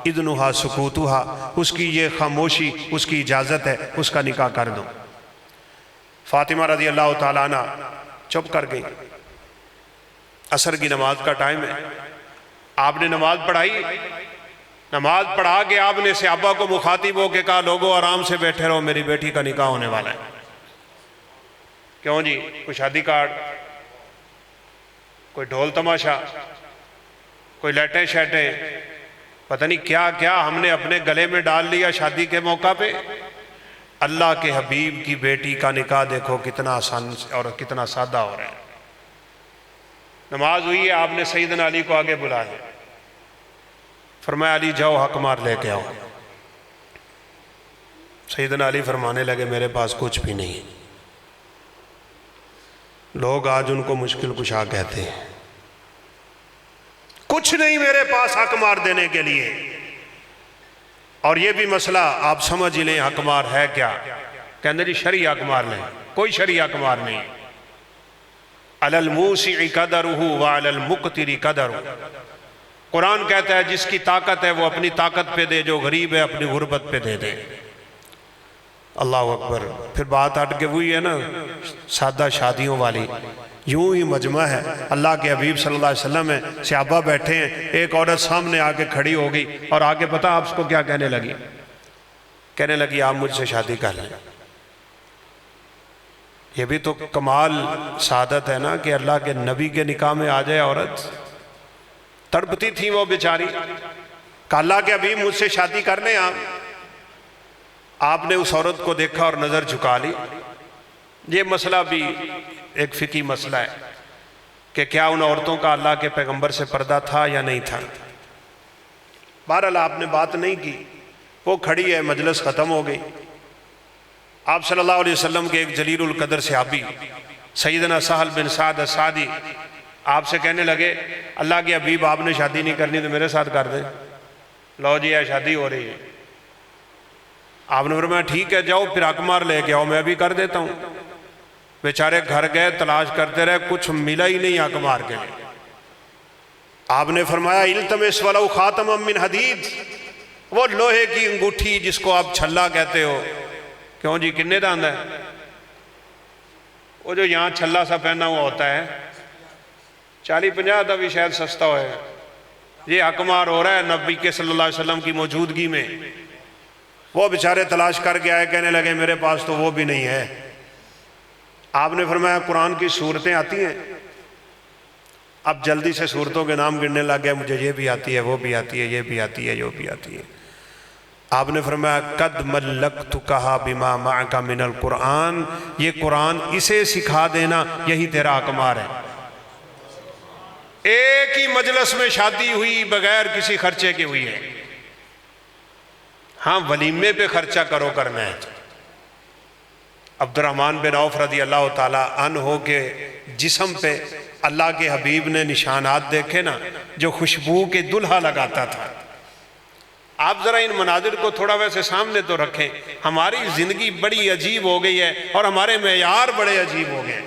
اذنہا سکوتہا، اس کی یہ خاموشی اس کی اجازت ہے، اس کا نکاح کر دو۔ فاطمہ رضی اللہ تعالیٰ عنہ چپ کر گئی۔ عصر کی نماز کا ٹائم ہے، آپ نے نماز پڑھائی، نماز پڑھا کے آپ نے صحابہ کو مخاطب ہو کے کہا لوگوں آرام سے بیٹھے رہو، میری بیٹی کا نکاح ہونے والا ہے۔ کیوں جی؟ کوئی شادی کارڈ، کوئی ڈھول تماشا، کوئی لیٹے شیٹے، پتہ نہیں کیا کیا ہم نے اپنے گلے میں ڈال لیا شادی کے موقع پہ۔ اللہ کے حبیب کی بیٹی کا نکاح دیکھو کتنا آسان اور کتنا سادہ ہو رہا ہے۔ نماز ہوئی ہے، آپ نے سیدنا علی کو آگے بلایا، فرمایا علی جاؤ حق مار لے کے آؤ۔ سیدنا علی فرمانے لگے میرے پاس کچھ بھی نہیں۔ لوگ آج ان کو مشکل کشا کہتے ہیں، کچھ نہیں میرے پاس حق مار دینے کے لیے۔ اور یہ بھی مسئلہ آپ سمجھ لیں حق مار ہے کیا؟ کہتے جی شرعی حق مار لیں، کوئی شرعی حق مار نہیں۔ علی الموسع قدرہ وعلی المقتر قدرہ، قرآن کہتا ہے جس کی طاقت ہے وہ اپنی طاقت پہ دے، جو غریب ہے اپنی غربت پہ دے دے۔ اللہ اکبر۔ پھر بات ہٹ کے وہی ہے نا سادہ شادیوں والی، یوں ہی مجمع ہے، اللہ کے حبیب صلی اللہ علیہ وسلم ہے، صحابہ بیٹھے ہیں، ایک عورت سامنے آ کے کھڑی ہو گئی اور آگے پتہ آپ کو کیا کہنے لگی؟ کہنے لگی آپ مجھ سے شادی کر لیں۔ یہ بھی تو کمال سعادت ہے نا کہ اللہ کے نبی کے نکاح میں آ جائے عورت۔ تڑپتی تھی وہ بیچاری کہ اللہ کے حبیب مجھ سے شادی کر لیں آپ نے اس عورت کو دیکھا اور نظر جھکا لی۔ یہ مسئلہ بھی ایک فقہی مسئلہ ہے کہ کیا ان عورتوں کا اللہ کے پیغمبر سے پردہ تھا یا نہیں تھا۔ بہرحال آپ نے بات نہیں کی، وہ کھڑی ہے، مجلس ختم ہو گئی۔ آپ صلی اللہ علیہ وسلم کے ایک جلیل القدر صحابی سیدنا سہل بن سعد الساعدی آپ سے کہنے لگے اللہ کے حبیب آپ نے شادی نہیں کرنی تو میرے ساتھ کر دیں۔ لو جی ہے شادی ہو رہی ہے۔ آپ نے فرمایا ٹھیک ہے جاؤ پھر حق مار لے کے آؤ، میں بھی کر دیتا ہوں۔ بیچارے گھر گئے تلاش کرتے رہے، کچھ ملا ہی نہیں حق مار کے لیے۔ آپ نے فرمایا التمس ولو خاتما من حدید، وہ لوہے کی انگوٹھی جس کو آپ چھلا کہتے ہو۔ کیوں جی کنے دا آندا ہے؟ وہ جو یہاں چھلا سا پہنا ہوا ہوتا ہے 40-50 دا بھی شاید سستا ہوئے۔ یہ حق مار ہو رہا ہے نبی کے صلی اللہ علیہ وسلم کی موجودگی میں۔ وہ بیچارے تلاش کر کے آئے، کہنے لگے میرے پاس تو وہ بھی نہیں ہے۔ آپ نے فرمایا قرآن کی صورتیں آتی ہیں؟ اب جلدی سے صورتوں کے نام گننے لگ گئے، مجھے یہ بھی آتی ہے، وہ بھی آتی ہے، یہ بھی آتی ہے، یہ بھی آتی ہے۔ آپ نے فرمایا قد ملکتکھا بما معک من القرآن، یہ قرآن اسے سکھا دینا یہی تیرا حق مار ہے۔ ایک ہی مجلس میں شادی ہوئی بغیر کسی خرچے کے ہوئی ہے۔ ہاں ولیمے پہ خرچہ کرو کرنا ہے۔ عبد الرحمن بن عوف رضی اللہ تعالیٰ عنہ کے جسم پہ اللہ کے حبیب نے نشانات دیکھے نا، جو خوشبو کے دلہا لگاتا تھا۔ آپ ذرا ان مناظر کو تھوڑا ویسے سامنے تو رکھیں، ہماری زندگی بڑی عجیب ہو گئی ہے اور ہمارے معیار بڑے عجیب ہو گئے۔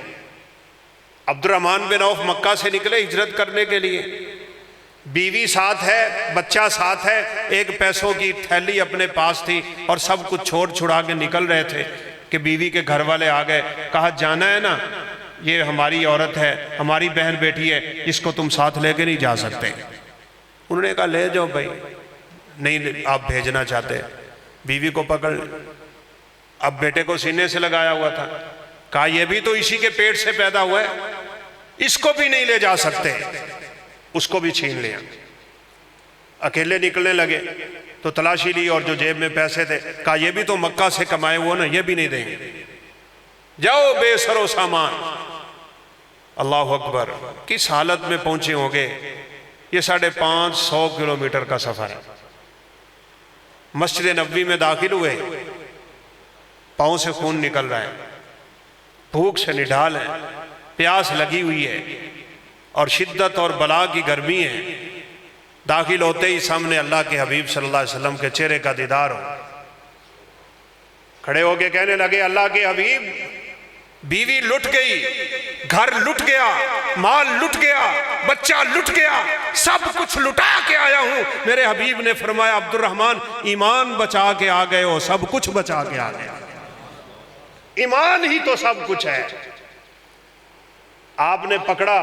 عبد الرحمن بن عوف مکہ سے نکلے ہجرت کرنے کے لیے، بیوی ساتھ ہے، بچہ ساتھ ہے، ایک پیسوں کی تھیلی اپنے پاس تھی اور سب کچھ چھوڑ چھڑا کے نکل رہے تھے کہ بیوی کے گھر والے آ گئے، کہا جانا ہے نا، یہ ہماری عورت ہے، ہماری بہن بیٹی ہے، اس کو تم ساتھ لے کے نہیں جا سکتے۔ انہوں نے کہا لے جاؤ بھائی، نہیں آپ بھیجنا چاہتے۔ بیوی کو پکڑ، اب بیٹے کو سینے سے لگایا ہوا تھا، کہا یہ بھی تو اسی کے پیٹ سے پیدا ہوا ہے، اس کو بھی نہیں لے جا سکتے، اس کو بھی چھین لیا۔ اکیلے نکلنے لگے تو تلاشی لی اور جو جیب میں پیسے تھے کہا یہ بھی تو مکہ سے کمائے وہ نا، یہ بھی نہیں دیں گے، جاؤ بے سر و سامان۔ اللہ اکبر، کس حالت میں پہنچے ہوں گے؟ یہ 550 کلومیٹر کا سفر ہے۔ مسجد نبوی میں داخل ہوئے، پاؤں سے خون نکل رہا ہے، بھوک سے نڈھال ہے، پیاس لگی ہوئی ہے اور شدت اور بلا کی گرمی ہے۔ داخل ہوتے ہی سامنے اللہ کے حبیب صلی اللہ علیہ وسلم کے چہرے کا دیدار ہو، کھڑے ہو کے کہنے لگے اللہ کے حبیب بیوی لٹ گئی، گھر لٹ گیا، مال لٹ گیا، بچہ لٹ گیا، سب کچھ لٹا کے آیا ہوں۔ میرے حبیب نے فرمایا عبد الرحمن ایمان بچا کے آ گئے ہو، سب کچھ بچا کے آ گئے۔ ایمان ہی تو سب کچھ ہے۔ آپ نے پکڑا،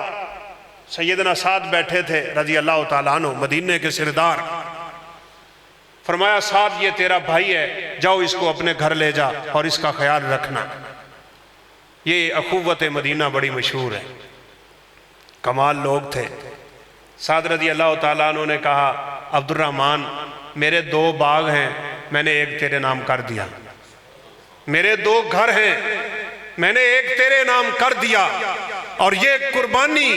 سیدنا سعد بیٹھے تھے رضی اللہ تعالیٰ عنہ، مدینے کے سردار۔ فرمایا سعد یہ تیرا بھائی ہے، جاؤ اس کو اپنے گھر لے جا اور اس کا خیال رکھنا۔ یہ اخوت مدینہ بڑی مشہور ہے، کمال لوگ تھے۔ سعد رضی اللہ تعالیٰ عنہ نے کہا عبد الرحمن میرے 2 باغ ہیں، میں نے ایک تیرے نام کر دیا، میرے 2 گھر ہیں، میں نے ایک تیرے نام کر دیا، اور یہ قربانی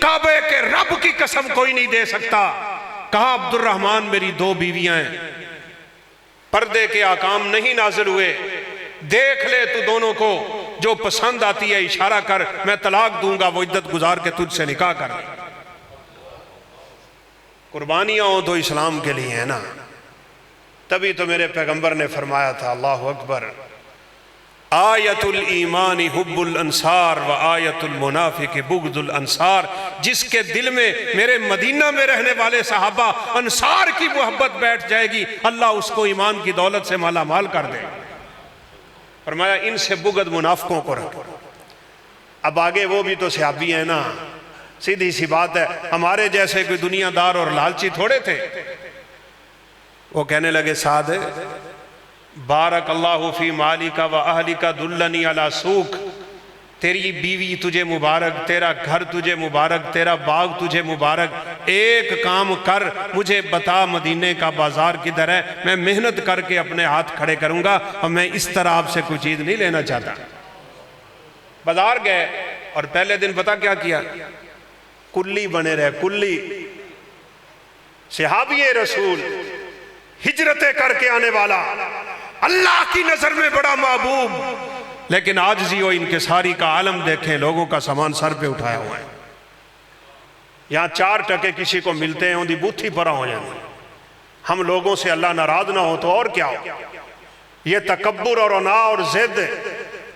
کعبے کے رب کی قسم کوئی نہیں دے سکتا۔ کہا عبد الرحمن میری 2 بیویاں ہیں، پردے کے احکام نہیں نازل ہوئے، دیکھ لے تو دونوں کو، جو پسند آتی ہے اشارہ کر، میں طلاق دوں گا، وہ عدت گزار کے تجھ سے نکاح کر۔ قربانیاں ہوں تو اسلام کے لیے ہے نا۔ تبھی تو میرے پیغمبر نے فرمایا تھا، اللہ اکبر، آیت الایمان حب الانصار و آیت المنافق بغض الانصار۔ جس کے دل میں میرے مدینہ میں رہنے والے صحابہ انصار کی محبت بیٹھ جائے گی، اللہ اس کو ایمان کی دولت سے مالا مال کر دے۔ فرمایا ان سے بغض منافقوں کو رکھ۔ اب آگے وہ بھی تو صحابی ہیں نا، سیدھی سی بات ہے، ہمارے جیسے کوئی دنیا دار اور لالچی تھوڑے تھے۔ وہ کہنے لگے سعد بارک اللہ فی مالک و اہلک دلنی علی سوق، تیری بیوی تجھے مبارک، تیرا گھر تجھے مبارک، تیرا باغ تجھے مبارک، ایک کام کر مجھے بتا مدینے کا بازار کدھر ہے، میں محنت کر کے اپنے ہاتھ کھڑے کروں گا، اور میں اس طرح آپ سے کوئی چیز نہیں لینا چاہتا۔ بازار گئے اور پہلے دن پتہ کیا کیا؟ کلی بنے رہے، کلی، صحابی رسول، ہجرتیں کر کے آنے والا، اللہ کی نظر میں بڑا محبوب، لیکن عاجزی و انکساری کا عالم دیکھیں، لوگوں کا سامان سر پہ اٹھایا ہوا ہے۔ یہاں 4 ٹکے کسی کو ملتے ہیں ان دی بوتھی پرا ہو جاتی۔ ہم لوگوں سے اللہ ناراض نہ ہو تو اور کیا ہو۔ یہ تکبر اور انا اور ضد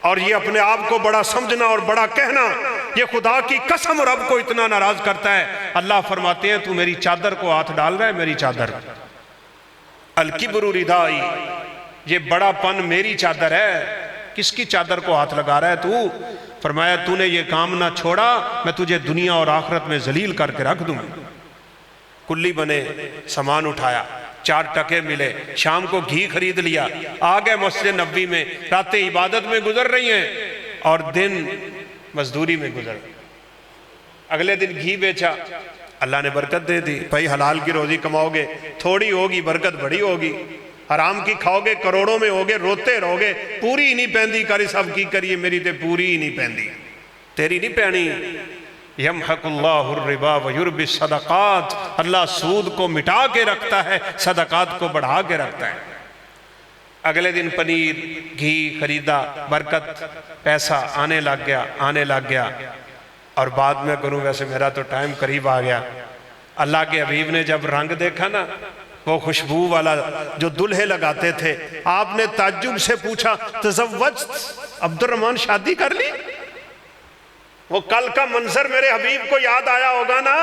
اور یہ اپنے آپ کو بڑا سمجھنا اور بڑا کہنا، یہ خدا کی قسم رب کو اتنا ناراض کرتا ہے۔ اللہ فرماتے ہیں تو میری چادر کو ہاتھ ڈال رہا ہے، میری چادر، الکبر ردائی، یہ بڑا پن میری چادر ہے، کس کی چادر کو ہاتھ لگا رہا ہے تو؟ فرمایا تو نے یہ کام نہ چھوڑا، میں تجھے دنیا اور آخرت میں ذلیل کر کے رکھ دوں۔ کلی بنے، سامان اٹھایا، 4 ٹکے ملے، شام کو گھی خرید لیا، آگئے مسجد نبوی میں، راتیں عبادت میں گزر رہی ہیں اور دن مزدوری میں گزر۔ اگلے دن گھی بیچا، اللہ نے برکت دے دی، بھائی حلال کی روزی کماؤ گے، تھوڑی ہوگی برکت بڑی ہوگی، حرام کی کھاؤ گے کروڑوں میں ہوگے، روتے رہو گے، پوری ہی نہیں پہندی، کاری سب کی کریے، میری تے پوری ہی نہیں پہندی، تیری نہیں پہنی۔ یمحق اللہ الربا ویربی الصدقات، اللہ سود کو مٹا کے رکھتا ہے، صدقات کو بڑھا کے رکھتا ہے۔ اگلے دن پنیر گھی خریدا، برکت، پیسہ آنے لگ گیا۔ اور بعد میں کروں، ویسے میرا تو ٹائم قریب آ گیا۔ اللہ کے حبیب نے جب رنگ دیکھا نا، وہ خوشبو والا جو دلہے لگاتے تھے، آپ نے تعجب سے پوچھا تزوجت، عبد الرحمن شادی کر لی؟ وہ کل کا منظر میرے حبیب کو یاد آیا ہوگا نا،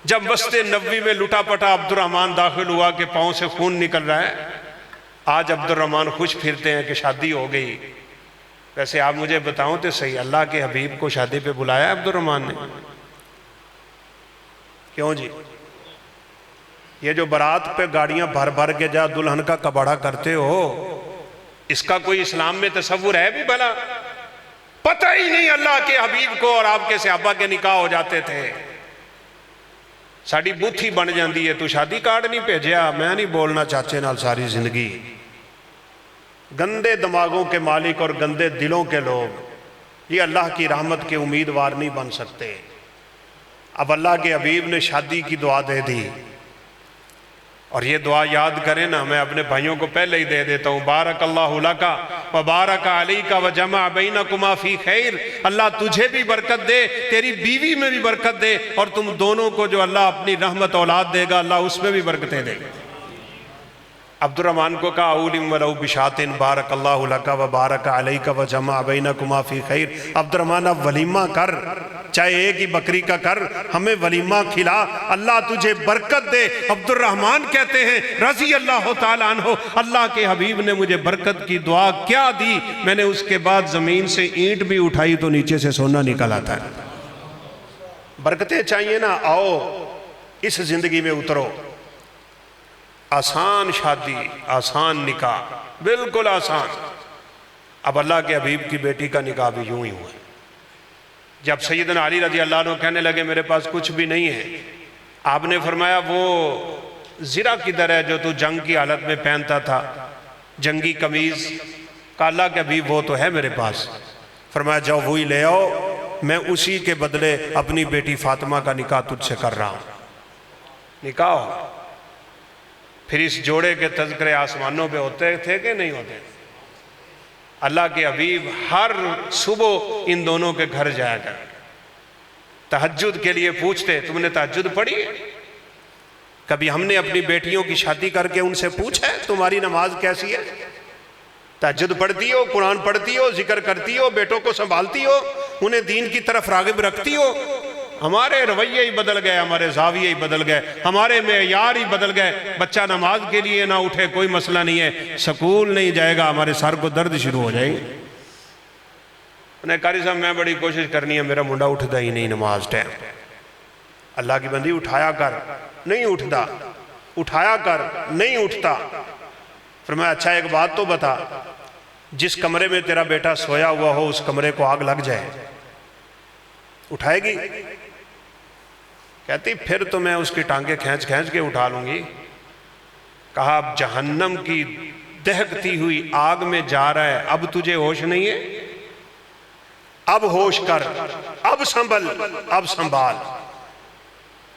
جب مسجد نبوی میں لٹا پٹا عبد الرحمن داخل ہوا کہ پاؤں سے خون نکل رہا ہے۔ آج عبد الرحمن خوش پھرتے ہیں کہ شادی ہو گئی۔ ویسے آپ مجھے بتاؤں تو صحیح، اللہ کے حبیب کو شادی پہ بلایا ہے عبد الرحمن نے؟ کیوں جی؟ یہ جو برات پہ گاڑیاں بھر بھر کے جا دلہن کا کباڑا کرتے ہو، اس کا کوئی اسلام میں تصور ہے بھی بھلا؟ پتہ ہی نہیں اللہ کے حبیب کو اور آپ کے صحابہ کے نکاح ہو جاتے تھے۔ ساڑی بوتھی بن جاندی ہے، تو شادی کارڈ نہیں بھیجیا، میں نہیں بولنا چاچے نال ساری زندگی۔ گندے دماغوں کے مالک اور گندے دلوں کے لوگ یہ اللہ کی رحمت کے امیدوار نہیں بن سکتے۔ اب اللہ کے حبیب نے شادی کی دعا دے دی، اور یہ دعا یاد کریں نا، میں اپنے بھائیوں کو پہلے ہی دے دیتا ہوں، بارک اللہ لکا و بارک علیکا و جمع بینکما فی خیر، اللہ تجھے بھی برکت دے، تیری بیوی میں بھی برکت دے، اور تم دونوں کو جو اللہ اپنی رحمت اولاد دے گا، اللہ اس میں بھی برکتیں دے گا۔ عبد الرحمن کو کہا اولم ولو بشاتن بارک اللہ لک و بارک علیک و جمع بینکما فی خیر، عبد الرحمن اب ولیمہ کر، چاہے ایک ہی بکری کا کر، ہمیں ولیمہ کھلا، اللہ تجھے برکت دے۔ عبد الرحمن کہتے ہیں رضی اللہ تعالیٰ عنہ، اللہ کے حبیب نے مجھے برکت کی دعا کیا دی، میں نے اس کے بعد زمین سے اینٹ بھی اٹھائی تو نیچے سے سونا نکل آتا ہے۔ برکتیں چاہیے نا، آؤ اس زندگی میں اترو۔ آسان شادی، آسان نکاح، بالکل آسان۔ اب اللہ کے حبیب کی بیٹی کا نکاح بھی یوں ہی ہوا۔ جب سیدنا علی رضی اللہ عنہ کہنے لگے میرے پاس کچھ بھی نہیں ہے، آپ نے فرمایا وہ زرہ کدھر ہے جو تو جنگ کی حالت میں پہنتا تھا، جنگی قمیض؟ کہا اللہ کے حبیب وہ تو ہے میرے پاس۔ فرمایا جاؤ وہی لے آؤ، میں اسی کے بدلے اپنی بیٹی فاطمہ کا نکاح تجھ سے کر رہا ہوں۔ نکاح ہو۔ پھر اس جوڑے کے تذکرے آسمانوں پہ ہوتے تھے کہ نہیں ہوتے؟ اللہ کے حبیب ہر صبح ان دونوں کے گھر جایا کر، تہجد کے لیے پوچھتے تم نے تہجد پڑھی ہے؟ کبھی ہم نے اپنی بیٹیوں کی شادی کر کے ان سے پوچھا ہے تمہاری نماز کیسی ہے؟ تہجد پڑھتی ہو، قرآن پڑھتی ہو، ذکر کرتی ہو، بیٹوں کو سنبھالتی ہو، انہیں دین کی طرف راغب رکھتی ہو؟ ہمارے رویے ہی بدل گئے، ہمارے زاویے ہی بدل گئے، ہمارے معیار ہی بدل گئے۔ بچہ نماز کے لیے نہ اٹھے کوئی مسئلہ نہیں ہے، سکول نہیں جائے گا ہمارے سر کو درد شروع ہو جائے گی۔ انہیں قاری صاحب میں بڑی کوشش کرنی ہے، میرا منڈا اٹھتا ہی نہیں نماز ٹائم۔ اللہ کی بندی اٹھایا کر، نہیں اٹھتا، اٹھایا کر، نہیں اٹھتا۔ فرمایا اچھا ایک بات تو بتا، جس کمرے میں تیرا بیٹا سویا ہوا ہو اس کمرے کو آگ لگ جائے، اٹھائے گی؟ کہتی پھر تو میں اس کی ٹانگیں کھینچ کھینچ کے اٹھا لوں گی۔ کہا اب جہنم کی دہکتی ہوئی آگ میں جا رہا ہے، اب تجھے ہوش نہیں ہے؟ اب ہوش کر، اب سنبھل، اب سنبھال۔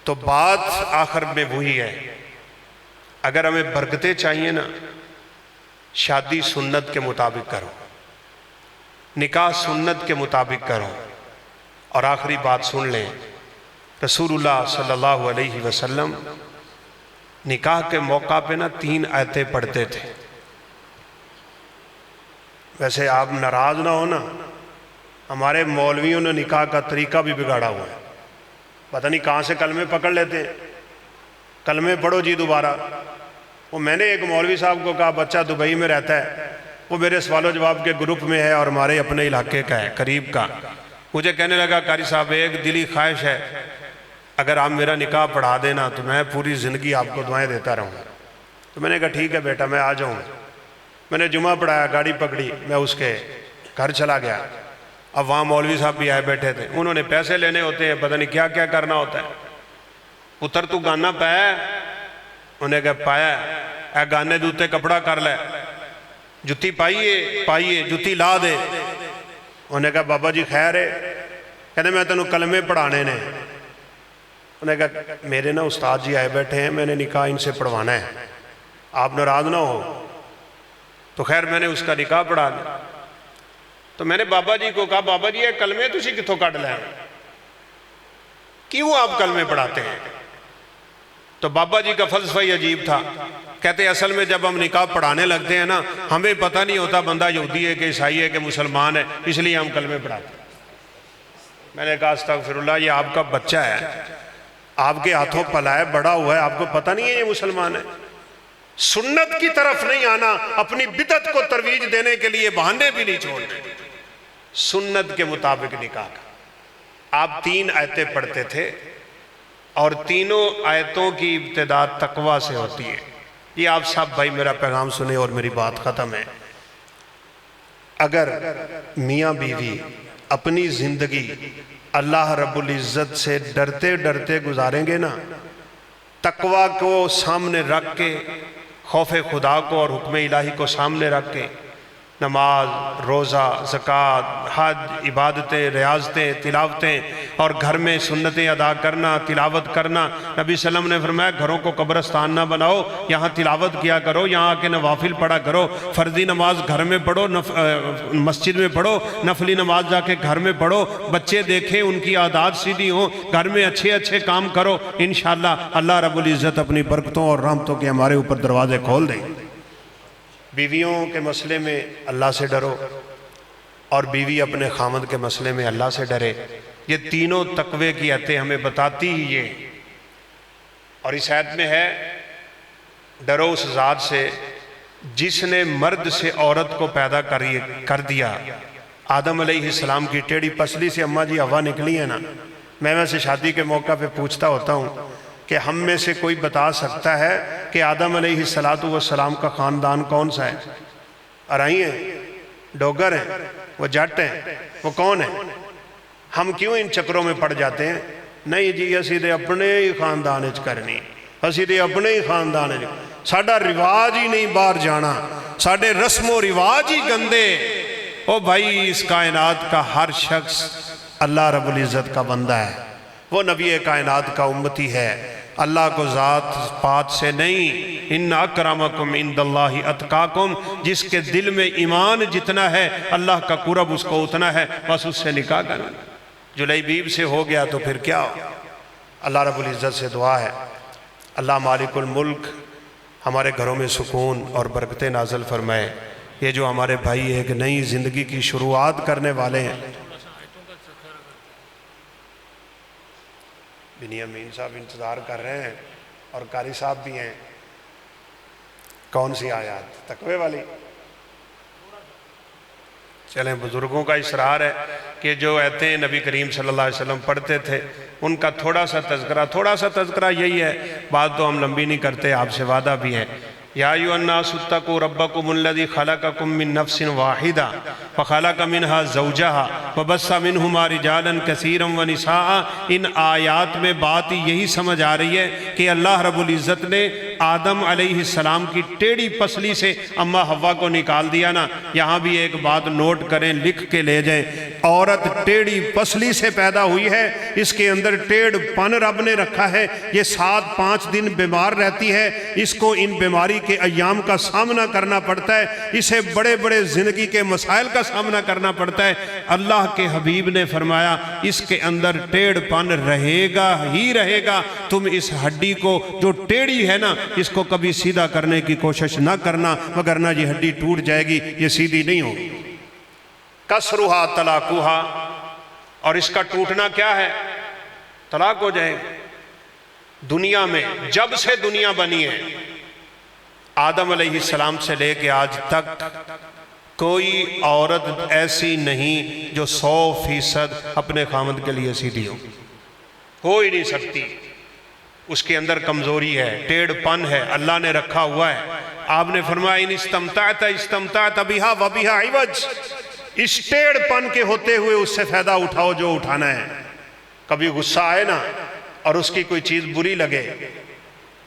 تو بات آخر میں وہی ہے، اگر ہمیں برکتیں چاہیے نا، شادی سنت کے مطابق کرو، نکاح سنت کے مطابق کرو۔ اور آخری بات سن لیں، رسول اللہ صلی اللہ علیہ وسلم نکاح کے موقع پہ نا 3 آیتیں پڑھتے تھے۔ ویسے آپ ناراض نہ ہو نا، ہمارے مولویوں نے نکاح کا طریقہ بھی بگاڑا ہوا ہے، پتہ نہیں کہاں سے کلمے پکڑ لیتے ہیں، کلمے پڑھو جی دوبارہ۔ وہ میں نے ایک مولوی صاحب کو کہا بچہ دبئی میں رہتا ہے، وہ میرے سوال و جواب کے گروپ میں ہے اور ہمارے اپنے علاقے کا ہے، قریب کا۔ مجھے کہنے لگا قاری صاحب ایک دلی خواہش ہے، اگر آپ میرا نکاح پڑھا دینا تو میں پوری زندگی آپ کو دعائیں دیتا رہوں گا۔ تو میں نے کہا ٹھیک ہے بیٹا میں آ جاؤں۔ میں نے جمعہ پڑھایا، گاڑی پکڑی، میں اس کے گھر چلا گیا۔ اب وہاں مولوی صاحب بھی آئے بیٹھے تھے، انہوں نے پیسے لینے ہوتے ہیں، پتہ نہیں کیا کیا کرنا ہوتا ہے۔ پتر تو گانا پایا؟ انہیں کہا پایا۔ اے گانے دوتے کپڑا کر لے، جتی پائیے پائیے، جتی لا دے۔ انہیں کہا بابا جی خیر ہے؟ کہتے میں تینوں کلمے پڑھانے نے۔ انہیں کہا میرے نا استاد جی آئے بیٹھے ہیں، میں نے نکاح ان سے پڑھوانا ہے، آپ ناراض نہ ہو۔ تو خیر میں نے اس کا نکاح پڑھا دیا۔ تو میں نے بابا جی کو کہا بابا جی یہ کلمے تسی کتوں کٹ لیں، کیوں آپ کلمے پڑھاتے ہیں؟ تو بابا جی کا فلسفہ ہی عجیب تھا، کہتے اصل میں جب ہم نکاح پڑھانے لگتے ہیں نا، ہمیں پتہ نہیں ہوتا بندہ یہودی ہے کہ عیسائی ہے کہ مسلمان ہے، اس لیے ہم کلمے پڑھاتے ہیں۔ میں نے کہا استغفر اللہ، یہ آپ کا بچہ ہے، آپ کے ہاتھوں پلا ہے، بڑا ہوا ہے، آپ کو پتہ نہیں ہے یہ مسلمان ہے؟ سنت کی طرف نہیں آنا، اپنی بدعت کو ترویج دینے کے لیے بہانے بھی نہیں چھوڑنے، سنت کے مطابق نکاح کا۔ آپ 3 آیتیں پڑھتے تھے اور تینوں آیتوں کی ابتدا تقوی سے ہوتی ہے۔ یہ آپ سب بھائی میرا پیغام سنیں اور میری بات ختم ہے۔ اگر میاں بیوی اپنی زندگی اللہ رب العزت سے ڈرتے ڈرتے گزاریں گے نا، تقوی کو سامنے رکھ کے، خوف خدا کو اور حکم الہی کو سامنے رکھ کے، نماز، روزہ، زکوٰۃ، حج، عبادتیں، ریاضتیں، تلاوتیں اور گھر میں سنتیں ادا کرنا، تلاوت کرنا۔ نبی صلی اللہ علیہ وسلم نے فرمایا گھروں کو قبرستان نہ بناؤ، یہاں تلاوت کیا کرو، یہاں آ کے نوافل پڑھا کرو، فرضی نماز گھر میں پڑھو، مسجد میں پڑھو، نفلی نماز جا کے گھر میں پڑھو، بچے دیکھیں ان کی عادات سیدھی ہوں، گھر میں اچھے اچھے کام کرو، انشاءاللہ اللہ رب العزت اپنی برکتوں اور رحمتوں کے ہمارے اوپر دروازے کھول دیں۔ بیویوں کے مسئلے میں اللہ سے ڈرو اور بیوی اپنے خامد کے مسئلے میں اللہ سے ڈرے۔ یہ تینوں تقوی کی آیتیں ہمیں بتاتی ہی یہ، اور اس آیت میں ہے ڈرو اس ذات سے جس نے مرد سے عورت کو پیدا کر دیا۔ آدم علیہ السلام کی ٹیڑھی پسلی سے اماں جی ہوا نکلی ہے نا، میں ویسے شادی کے موقع پہ پوچھتا ہوتا ہوں کہ ہم میں سے کوئی بتا سکتا ہے کہ آدم علیہ السلام کا خاندان کون سا ہے؟ ارائی ہیں، ڈوگر ہیں، وہ جٹ ہیں، وہ کون ہیں؟ ہم کیوں ان چکروں میں پڑ جاتے ہیں؟ نہیں جی اسی دے اپنے ہی خاندان اچ کرنی، اسی دے اپنے ہی خاندان اچ، ساڑھا رواج ہی نہیں باہر جانا، ساڑھے رسم و رواج ہی گندے۔ او بھائی اس کائنات کا ہر شخص اللہ رب العزت کا بندہ ہے، وہ نبی کائنات کا امتی ہے، اللہ کو ذات پات سے نہیں۔ ان اکرمکم عند اللہ اتقاکم، جس کے دل میں ایمان جتنا ہے اللہ کا قرب اس کو اتنا ہے، بس اس سے نکاح کرنا۔ جلیبیب سے ہو گیا تو پھر کیا ہو؟ اللہ رب العزت سے دعا ہے اللہ مالک الملک ہمارے گھروں میں سکون اور برکتیں نازل فرمائے۔ یہ جو ہمارے بھائی ایک نئی زندگی کی شروعات کرنے والے ہیں، بنیامین صاحب انتظار کر رہے ہیں اور قاری صاحب بھی ہیں۔ کون سی آیات؟ تقوی والی؟ چلیں، بزرگوں کا اصرار ہے کہ جو آیتیں نبی کریم صلی اللہ علیہ وسلم پڑھتے تھے ان کا تھوڑا سا تذکرہ یہی ہے، بات تو ہم لمبی نہیں کرتے، آپ سے وعدہ بھی ہے۔ یا ایھا الناس اتقوا ربکم الذی خلقکم من نفس واحدہ فخلق منها زوجها وبث منہما رجالا کثیرا ونساء۔ ان آیات میں بات یہی سمجھ آ رہی ہے کہ اللہ رب العزت نے آدم علیہ السلام کی ٹیڑھی پسلی سے اماں حوا کو نکال دیا نا۔ یہاں بھی ایک بات نوٹ کریں، لکھ کے لے جائیں، عورت ٹیڑھی پسلی سے پیدا ہوئی ہے، اس کے اندر ٹیڑھ پن رب نے رکھا ہے، یہ 7-5 دن بیمار رہتی ہے، اس کو ان بیماری کے ایام کا سامنا کرنا پڑتا ہے، اسے بڑے بڑے زندگی کے مسائل کا سامنا کرنا پڑتا ہے۔ اللہ کے حبیب نے فرمایا اس کے اندر ٹیڑھ پن رہے گا ہی رہے گا، تم اس ہڈی کو جو ٹیڑھی ہے نا اس کو کبھی سیدھا کرنے کی کوشش نہ کرنا، وگرنہ یہ ہڈی ٹوٹ جائے گی، یہ سیدھی نہیں ہوگی۔ کسرہا طلاقہا، اور اس کا ٹوٹنا کیا ہے؟ طلاق ہو جائے۔ دنیا میں جب سے دنیا بنی ہے آدم علیہ السلام سے لے کے آج تک کوئی عورت ایسی نہیں جو 100% اپنے خامد کے لیے سیدھی ہو ہی نہیں سکتی۔ اس کے اندر کمزوری ہے، ٹیڑھ پن ہے، اللہ نے رکھا ہوا ہے۔ آپ نے فرمایا ان استمتعت بہا وبہا عوج، اس ٹیڑھ پن کے ہوتے ہوئے اس سے فائدہ اٹھاؤ جو اٹھانا ہے۔ کبھی غصہ آئے نا اور اس کی کوئی چیز بری لگے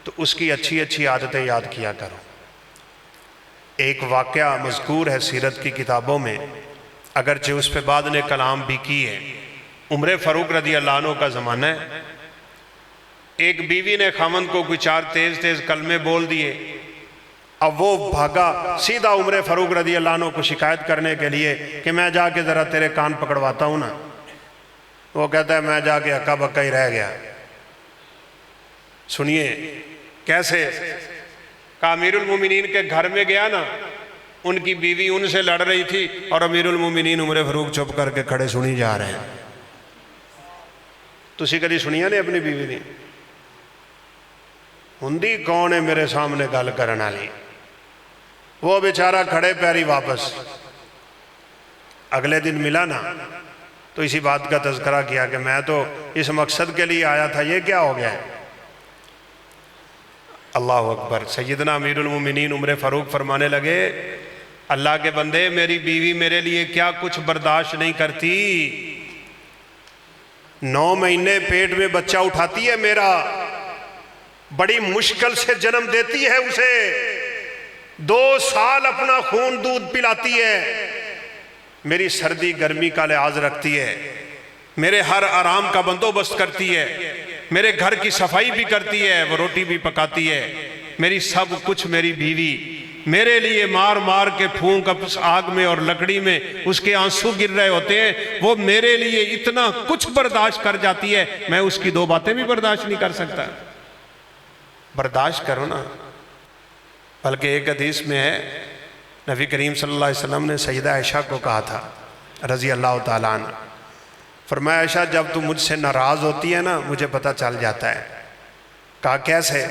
تو اس کی اچھی عادتیں یاد کیا کرو۔ ایک واقعہ مذکور ہے سیرت کی کتابوں میں، اگرچہ اس پہ بعد نے کلام بھی کی ہے۔ عمر فاروق رضی اللہ عنہ کا زمانہ ہے، ایک بیوی نے خامند کو کوئی 4 تیز کلمے بول دیے، اب وہ بھاگا سیدھا عمر فاروق رضی اللہ عنہ کو شکایت کرنے کے لیے کہ میں جا کے ذرا تیرے کان پکڑواتا ہوں نا۔ وہ کہتا ہے میں جا کے ہکا بکا ہی رہ گیا۔ سنیے کیسے؟ کہ امیر المومنین کے گھر میں گیا نا، ان کی بیوی ان سے لڑ رہی تھی اور امیر المومنین عمر فاروق چپ کر کے کھڑے سنی جا رہے ہیں۔ تسی کدی سنیا نے اپنی بیوی نے؟ ہندی کون ہے میرے سامنے گل کرن والی؟ وہ بیچارہ کھڑے پیری واپس۔ اگلے دن ملا نا تو اسی بات کا تذکرہ کیا کہ میں تو اس مقصد کے لیے آیا تھا، یہ کیا ہو گیا ہے؟ اللہ اکبر۔ سیدنا امیر المومنین عمر فاروق فرمانے لگے اللہ کے بندے، میری بیوی میرے لیے کیا کچھ برداشت نہیں کرتی، 9 مہینے پیٹ میں بچہ اٹھاتی ہے میرا، بڑی مشکل سے جنم دیتی ہے اسے، 2 سال اپنا خون دودھ پلاتی ہے، میری سردی گرمی کا لحاظ رکھتی ہے، میرے ہر آرام کا بندوبست کرتی ہے، میرے گھر کی صفائی بھی کرتی ہے، وہ روٹی بھی پکاتی ہے، میری سب کچھ میری بیوی میرے لیے مار مار کے پھونک آگ میں اور لکڑی میں اس کے آنسو گر رہے ہوتے ہیں، وہ میرے لیے اتنا کچھ برداشت کر جاتی ہے، میں اس کی 2 باتیں بھی برداشت نہیں کر سکتا۔ برداشت کرو نا۔ بلکہ ایک حدیث میں ہے نبی کریم صلی اللہ علیہ وسلم نے سیدہ عائشہ کو کہا تھا رضی اللہ تعالیٰ عنہ، فرمایا عائشہ جب تو مجھ سے ناراض ہوتی ہے نا مجھے پتہ چل جاتا ہے۔ کہا کیسے؟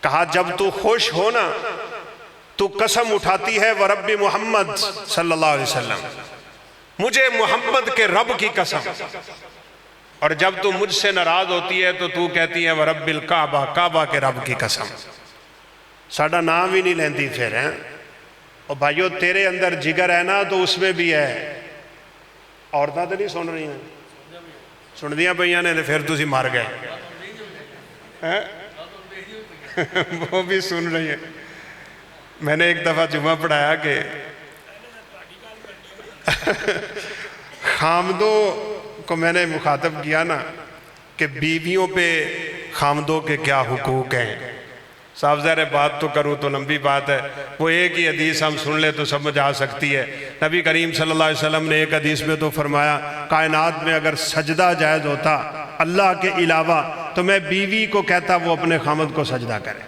کہا جب تو خوش ہو نا تو قسم اٹھاتی ہے ورب محمد صلی اللہ علیہ وسلم، مجھے محمد کے رب کی قسم، اور جب تو مجھ سے ناراض ہوتی ہے تو کہتی ہے ورب الکعبہ، کعبہ کے رب کی قسم۔ ساڑھا نام ہی نہیں لیندی پھر ہیں۔ اور بھائیو تیرے اندر جگر ہے نا تو اس میں بھی ہے۔ عورتیں تو نہیں سن رہی ہیں، سن دیاں پہیاں نے پھر تسی مار گئے، وہ بھی سن رہی ہیں۔ میں نے ایک دفعہ جمعہ پڑھایا کہ خامدوں کو میں نے مخاطب کیا نا کہ بیویوں پہ خامدوں کے کیا حقوق ہیں۔ صاحب ظاہر بات تو کروں تو لمبی بات ہے، وہ ایک ہی حدیث ہم سن لے تو سمجھ آ سکتی ہے۔ نبی کریم صلی اللہ علیہ وسلم نے ایک حدیث میں تو فرمایا کائنات میں اگر سجدہ جائز ہوتا اللہ کے علاوہ تو میں بیوی کو کہتا وہ اپنے خامد کو سجدہ کرے،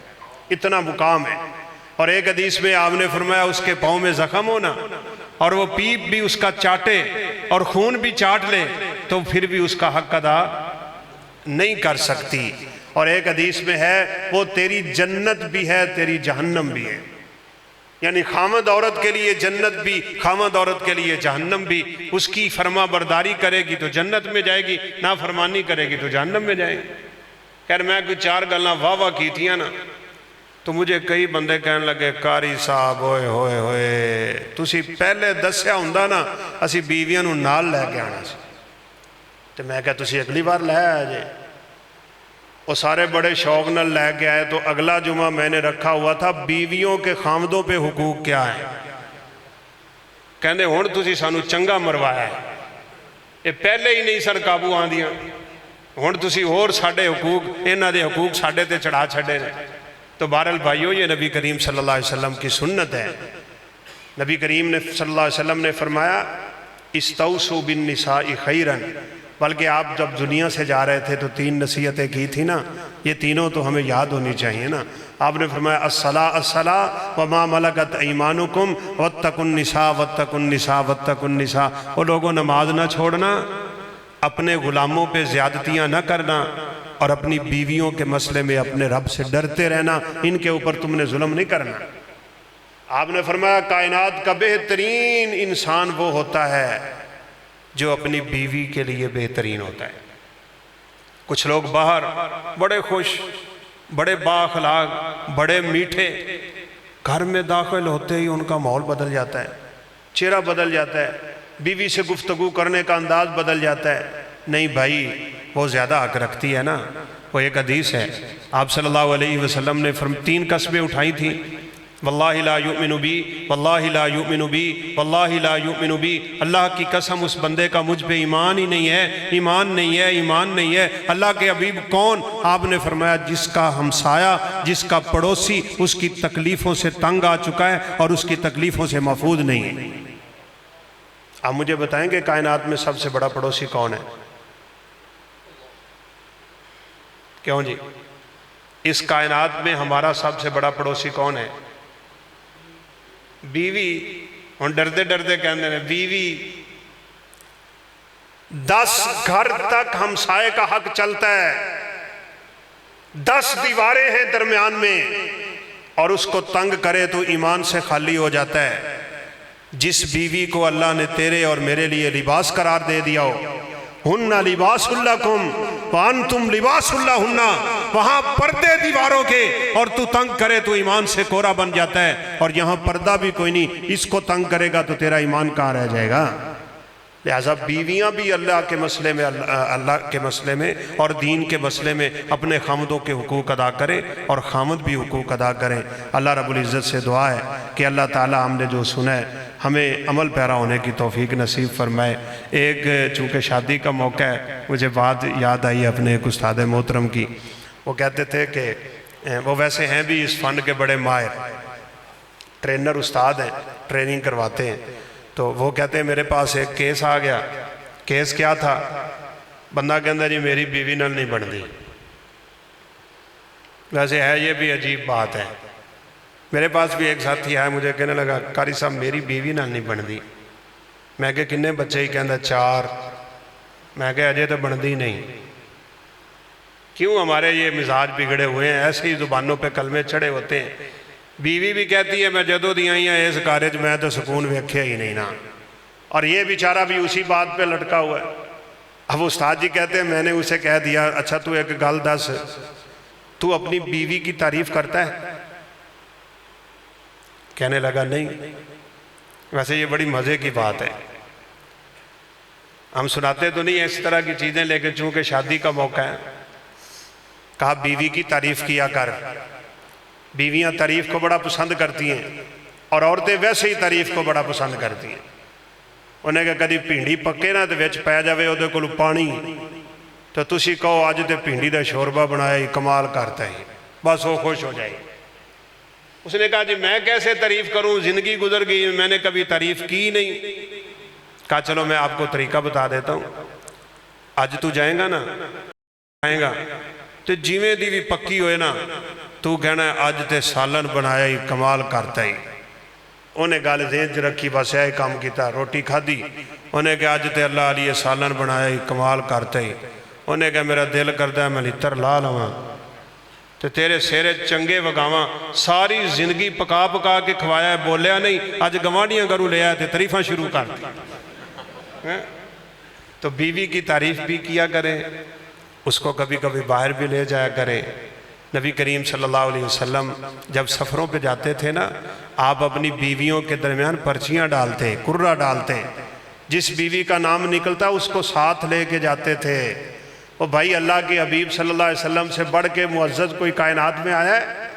اتنا مقام ہے۔ اور ایک حدیث میں آپ نے فرمایا اس کے پاؤں میں زخم ہونا اور وہ پیپ بھی اس کا چاٹے اور خون بھی چاٹ لے تو پھر بھی اس کا حق ادا نہیں کر سکتی۔ اور ایک حدیث میں ہے وہ تیری جنت بھی ہے تیری جہنم بھی ہے، یعنی خامد عورت کے لیے جنت بھی، خامد عورت کے لیے جہنم بھی۔ اس کی فرما برداری کرے گی تو جنت میں جائے گی، نافرمانی کرے گی تو جہنم میں جائے گی۔ خیر میں کوئی چار گلاں واہ واہ کی تھیاں نا تو مجھے کئی بندے کہنے لگے قاری صاحب ہوئے ہوئے ہوئے تسی پہلے دسیا ہوندا نا اسی بیویاں نو نال لے کے آنا سی، تو میں کہا تسی اگلی بار لے آیا جے۔ وہ سارے بڑے شوق نال لے کے آئے تو اگلا جمعہ میں نے رکھا ہوا تھا بیویوں کے خامدوں پہ حقوق کیا ہیں۔ کہندے ہون تسی سانو چنگا مروایا ہے، یہ پہلے ہی نہیں سر قابو آن دیاں، ہون تسی اور ساڑھے حقوق انہاں دے حقوق ساڑھے تے چڑھا چھڑے نے۔ تو بہرحال بھائیو یہ نبی کریم صلی اللہ علیہ وسلم کی سنت ہے۔ نبی کریم نے صلی اللہ علیہ وسلم نے فرمایا استوصوا بالنساء خیرا، بلکہ آپ جب دنیا سے جا رہے تھے تو 3 نصیحتیں کی تھی نا، یہ تینوں تو ہمیں یاد ہونی چاہیے نا۔ آپ نے فرمایا الصلاۃ الصلاۃ وما ملکت ایمانکم واتقوا النساء واتقوا النساء واتقوا النساء۔ وہ لوگوں نماز نہ چھوڑنا، اپنے غلاموں پہ زیادتیاں نہ کرنا، اور اپنی بیویوں کے مسئلے میں اپنے رب سے ڈرتے رہنا، ان کے اوپر تم نے ظلم نہیں کرنا۔ آپ نے فرمایا کائنات کا بہترین انسان وہ ہوتا ہے جو اپنی بیوی کے لیے بہترین ہوتا ہے۔ کچھ لوگ باہر بڑے خوش، بڑے بااخلاق، بڑے میٹھے، گھر میں داخل ہوتے ہی ان کا ماحول بدل جاتا ہے، چہرہ بدل جاتا ہے، بیوی سے گفتگو کرنے کا انداز بدل جاتا ہے۔ نہیں بھائی وہ زیادہ حق رکھتی ہے نا۔ وہ ایک حدیث ہے آپ صلی اللہ علیہ وسلم نے 3 قسمیں اٹھائی تھیں، واللہ لا یؤمن بی، واللہ لا یؤمن بی، واللہ لا یؤمن بی، اللہ کی قسم اس بندے کا مجھ پہ ایمان ہی نہیں ہے، ایمان نہیں ہے، ایمان نہیں ہے۔ اللہ کے حبیب کون؟ آپ نے فرمایا جس کا ہمسایہ، جس کا پڑوسی اس کی تکلیفوں سے تنگ آ چکا ہے اور اس کی تکلیفوں سے محفوظ نہیں ہے۔ آپ مجھے بتائیں کہ کائنات میں سب سے بڑا پڑوسی کون ہے؟ کیوں جی؟ اس کائنات میں ہمارا سب سے بڑا پڑوسی کون ہے؟ بیوی۔ ہن ڈردے ڈردے کہندے نے بیوی 10 گھر تک ہمسائے کا حق چلتا ہے، 10 دیواریں ہیں درمیان میں، اور اس کو تنگ کرے تو ایمان سے خالی ہو جاتا ہے۔ جس بیوی کو اللہ نے تیرے اور میرے لیے لباس قرار دے دیا ہو، ہن لباس لکم وانتم لباس لہن، وہاں پردے دیواروں کے اور تو تنگ کرے تو ایمان سے کورا بن جاتا ہے، اور یہاں پردہ بھی کوئی نہیں، اس کو تنگ کرے گا تو تیرا ایمان کہاں رہ جائے گا۔ لہذا بیویاں بھی اللہ کے مسئلے میں اور دین کے مسئلے میں اپنے خامدوں کے حقوق ادا کریں اور خامد بھی حقوق ادا کریں۔ اللہ رب العزت سے دعا ہے کہ اللہ تعالی ہم نے جو سنا ہے ہمیں عمل پیرا ہونے کی توفیق نصیب فرمائے۔ ایک چونکہ شادی کا موقع ہے، مجھے بات یاد آئی اپنے ایک استاد محترم کی۔ وہ کہتے تھے کہ وہ ویسے ہیں بھی اس فن کے بڑے ماہر، ٹرینر استاد ہیں، ٹریننگ کرواتے ہیں۔ تو وہ کہتے ہیں میرے پاس ایک کیس آ گیا۔ کیس کیا تھا؟ بندہ کہندہ جی میری بیوی نال نہیں بن دی۔ ویسے ہے یہ بھی عجیب بات ہے، میرے پاس بھی ایک ساتھی آیا، مجھے کہنے لگا قاری صاحب میری بیوی نال نہیں بن دی۔ میں کہ کنے بچے ہی؟ کہندا 4۔ میں کہ اجے تو بن دی نہیں۔ کیوں ہمارے یہ مزاج بگڑے ہوئے ہیں، ایسے ہی زبانوں پہ کلمے چڑھے ہوتے ہیں۔ بیوی بھی کہتی ہے میں جدوں دی آئی ہیں اس کارج میں تو سکون ویکھیا ہی نہیں نا، اور یہ بیچارہ بھی اسی بات پہ لٹکا ہوا ہے۔ اب استاد جی کہتے ہیں میں نے اسے کہہ دیا اچھا تو ایک گل دس، تو اپنی بیوی کی تعریف کرتا ہے؟ کہنے لگا نہیں۔ ویسے یہ بڑی مزے کی بات ہے، ہم سناتے تو نہیں اس طرح کی چیزیں، لیکن چونکہ شادی کا موقع ہے کہا بیوی کی تعریف کیا کر۔ بیویاں تعریف کو بڑا پسند کرتی ہیں، اور عورتیں ویسے ہی تعریف کو بڑا پسند کرتی ہیں۔ انہیں کہ کدی بھینڈی پکے نا تو وچ پی جاوے اودے کولوں پانی، تو تسی کہو اج تے بھینڈی دا شوربہ بنایا ہی کمال کرتا ہے، بس وہ خوش ہو جائے۔ اس نے کہا جی میں کیسے تعریف کروں، زندگی گزر گئی میں نے کبھی تعریف کی نہیں۔ کہا چلو میں آپ کو طریقہ بتا دیتا ہوں، اج تو جائیں گا نا، آئیں گا تو جیویں دی بھی پکی ہوئے نا تو کہنا ہے اج تے سالن بنایا ہی کمال کرتا ہی۔ انہیں گال ذہن چ رکھی، بس یہ کام کیتا، روٹی کھادی۔ انہیں کہا اج تے اللہ علیہ سالن بنایا ہی کمال کرتا ہی۔ انہیں کہا میرا دل کرتا ہے میں لتر لا لواں تو تیرے سیرے چنگے وگاواں۔ ساری زندگی پکا پکا کے کھوایا ہے، بولیا نہیں، اج گوانڈیاں گھروں لے آئے تھے تعریفاں شروع کر دی۔ تو بیوی کی تعریف بھی کیا کریں، اس کو کبھی کبھی باہر بھی لے جایا کریں۔ نبی کریم صلی اللہ علیہ وسلم جب سفروں پہ جاتے تھے نا، آپ اپنی بیویوں کے درمیان پرچیاں ڈالتے، کرہ ڈالتے، جس بیوی کا نام نکلتا اس کو ساتھ لے کے جاتے تھے۔ وہ بھائی اللہ کے حبیب صلی اللہ علیہ وسلم سے بڑھ کے معزز کوئی کائنات میں آیا ہے؟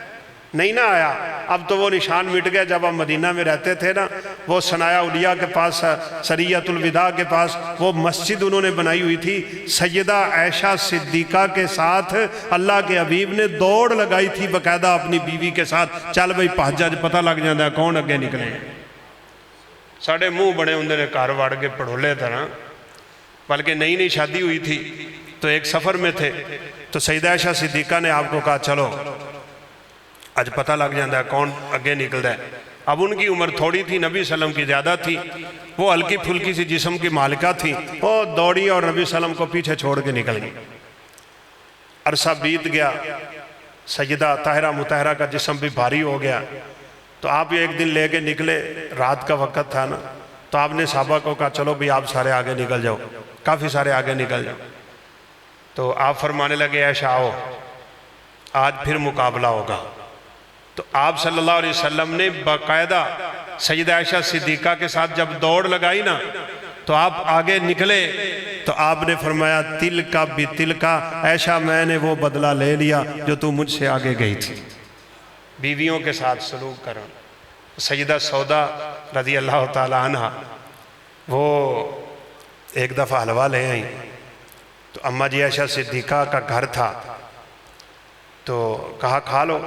نہیں نہ آیا۔ اب تو وہ نشان مٹ گئے۔ جب ہم مدینہ میں رہتے تھے نا، وہ ثنایا اولیاء کے پاس، سریۃ الوداع کے پاس وہ مسجد انہوں نے بنائی ہوئی تھی، سیدہ عائشہ صدیقہ کے ساتھ اللہ کے حبیب نے دوڑ لگائی تھی باقاعدہ اپنی بیوی کے ساتھ، چل بھائی بھاج جا پتہ لگ جاتا ہے کون اگے نکلے۔ ساڑھے منہ بڑے ہوندے نے گھر وڑ کے پڑھولے طرح، بلکہ نئی نئی شادی ہوئی تھی تو ایک سفر میں تھے، تو سیدہ عائشہ صدیقہ نے آپ کو کہا چلو آج پتہ لگ جاتا ہے کون اگے نکلتا ہے۔ اب ان کی عمر تھوڑی تھی، نبی صلی اللہ علیہ وسلم کی زیادہ تھی، وہ ہلکی پھلکی سی جسم کی مالکہ تھی، وہ دوڑی اور نبی صلی اللہ علیہ وسلم کو پیچھے چھوڑ کے نکل گئی۔ عرصہ بیت گیا، سیدہ طاہرہ مطہرہ کا جسم بھی بھاری ہو گیا، تو آپ ایک دن لے کے نکلے، رات کا وقت تھا نا، تو آپ نے صحابہ کو کہا چلو بھی آپ سارے آگے نکل جاؤ، کافی سارے آگے نکل جاؤ۔ تو آپ فرمانے لگے عائشہ آؤ آج پھر مقابلہ ہوگا۔ تو آپ صلی اللہ علیہ وسلم نے باقاعدہ سیدہ عائشہ صدیقہ کے ساتھ جب دوڑ لگائی نا، تو آپ آگے نکلے تو آپ نے فرمایا تل کا بھی تل کا، عائشہ میں نے وہ بدلہ لے لیا جو تو مجھ سے آگے گئی تھی۔ بیویوں کے ساتھ سلوک کرو۔ سیدہ سودا رضی اللہ تعالی عنہ وہ ایک دفعہ حلوہ لے آئیں، تو اماں جی عائشہ صدیقہ کا گھر تھا، تو کہا کھا لو۔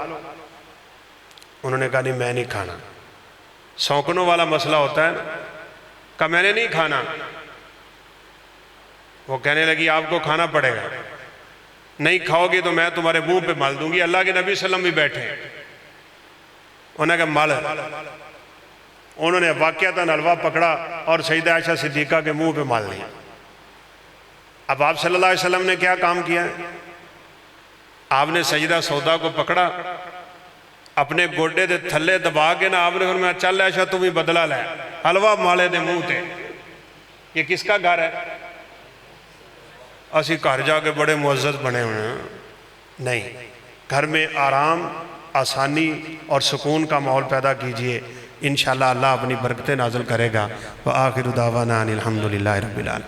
انہوں نے کہا نہیں میں نہیں کھانا۔ سونکنوں والا مسئلہ ہوتا ہے نا، کہا میں نے نہیں کھانا۔ وہ کہنے لگی آپ کو کھانا پڑے گا، نہیں کھاؤ گی تو میں تمہارے منہ پہ مال دوں گی۔ اللہ کے نبی صلی اللہ علیہ وسلم بھی بیٹھے ہیں، انہوں نے کہا مال۔ انہوں نے واقعتاً حلوہ پکڑا اور سیدہ عائشہ صدیقہ کے منہ پہ مال لیا۔ اب آپ صلی اللہ علیہ وسلم نے کیا کام کیا ہے؟ آپ نے سیدہ سودا کو پکڑا، اپنے گوڈے دے تھلے دبا کے نا آپ نے فرمایا چل عائشہ تم ہی بدلہ لے، حلوہ مالے دے منہ تے۔ یہ کس کا گھر ہے؟ اسی گھر جا کے بڑے معزز بنے ہوئے ہیں؟ نہیں، گھر میں آرام، آسانی اور سکون کا ماحول پیدا کیجئے، انشاءاللہ اللہ اپنی برکتیں نازل کرے گا۔ وآخر دعوانا ان الحمدللہ رب العالمین۔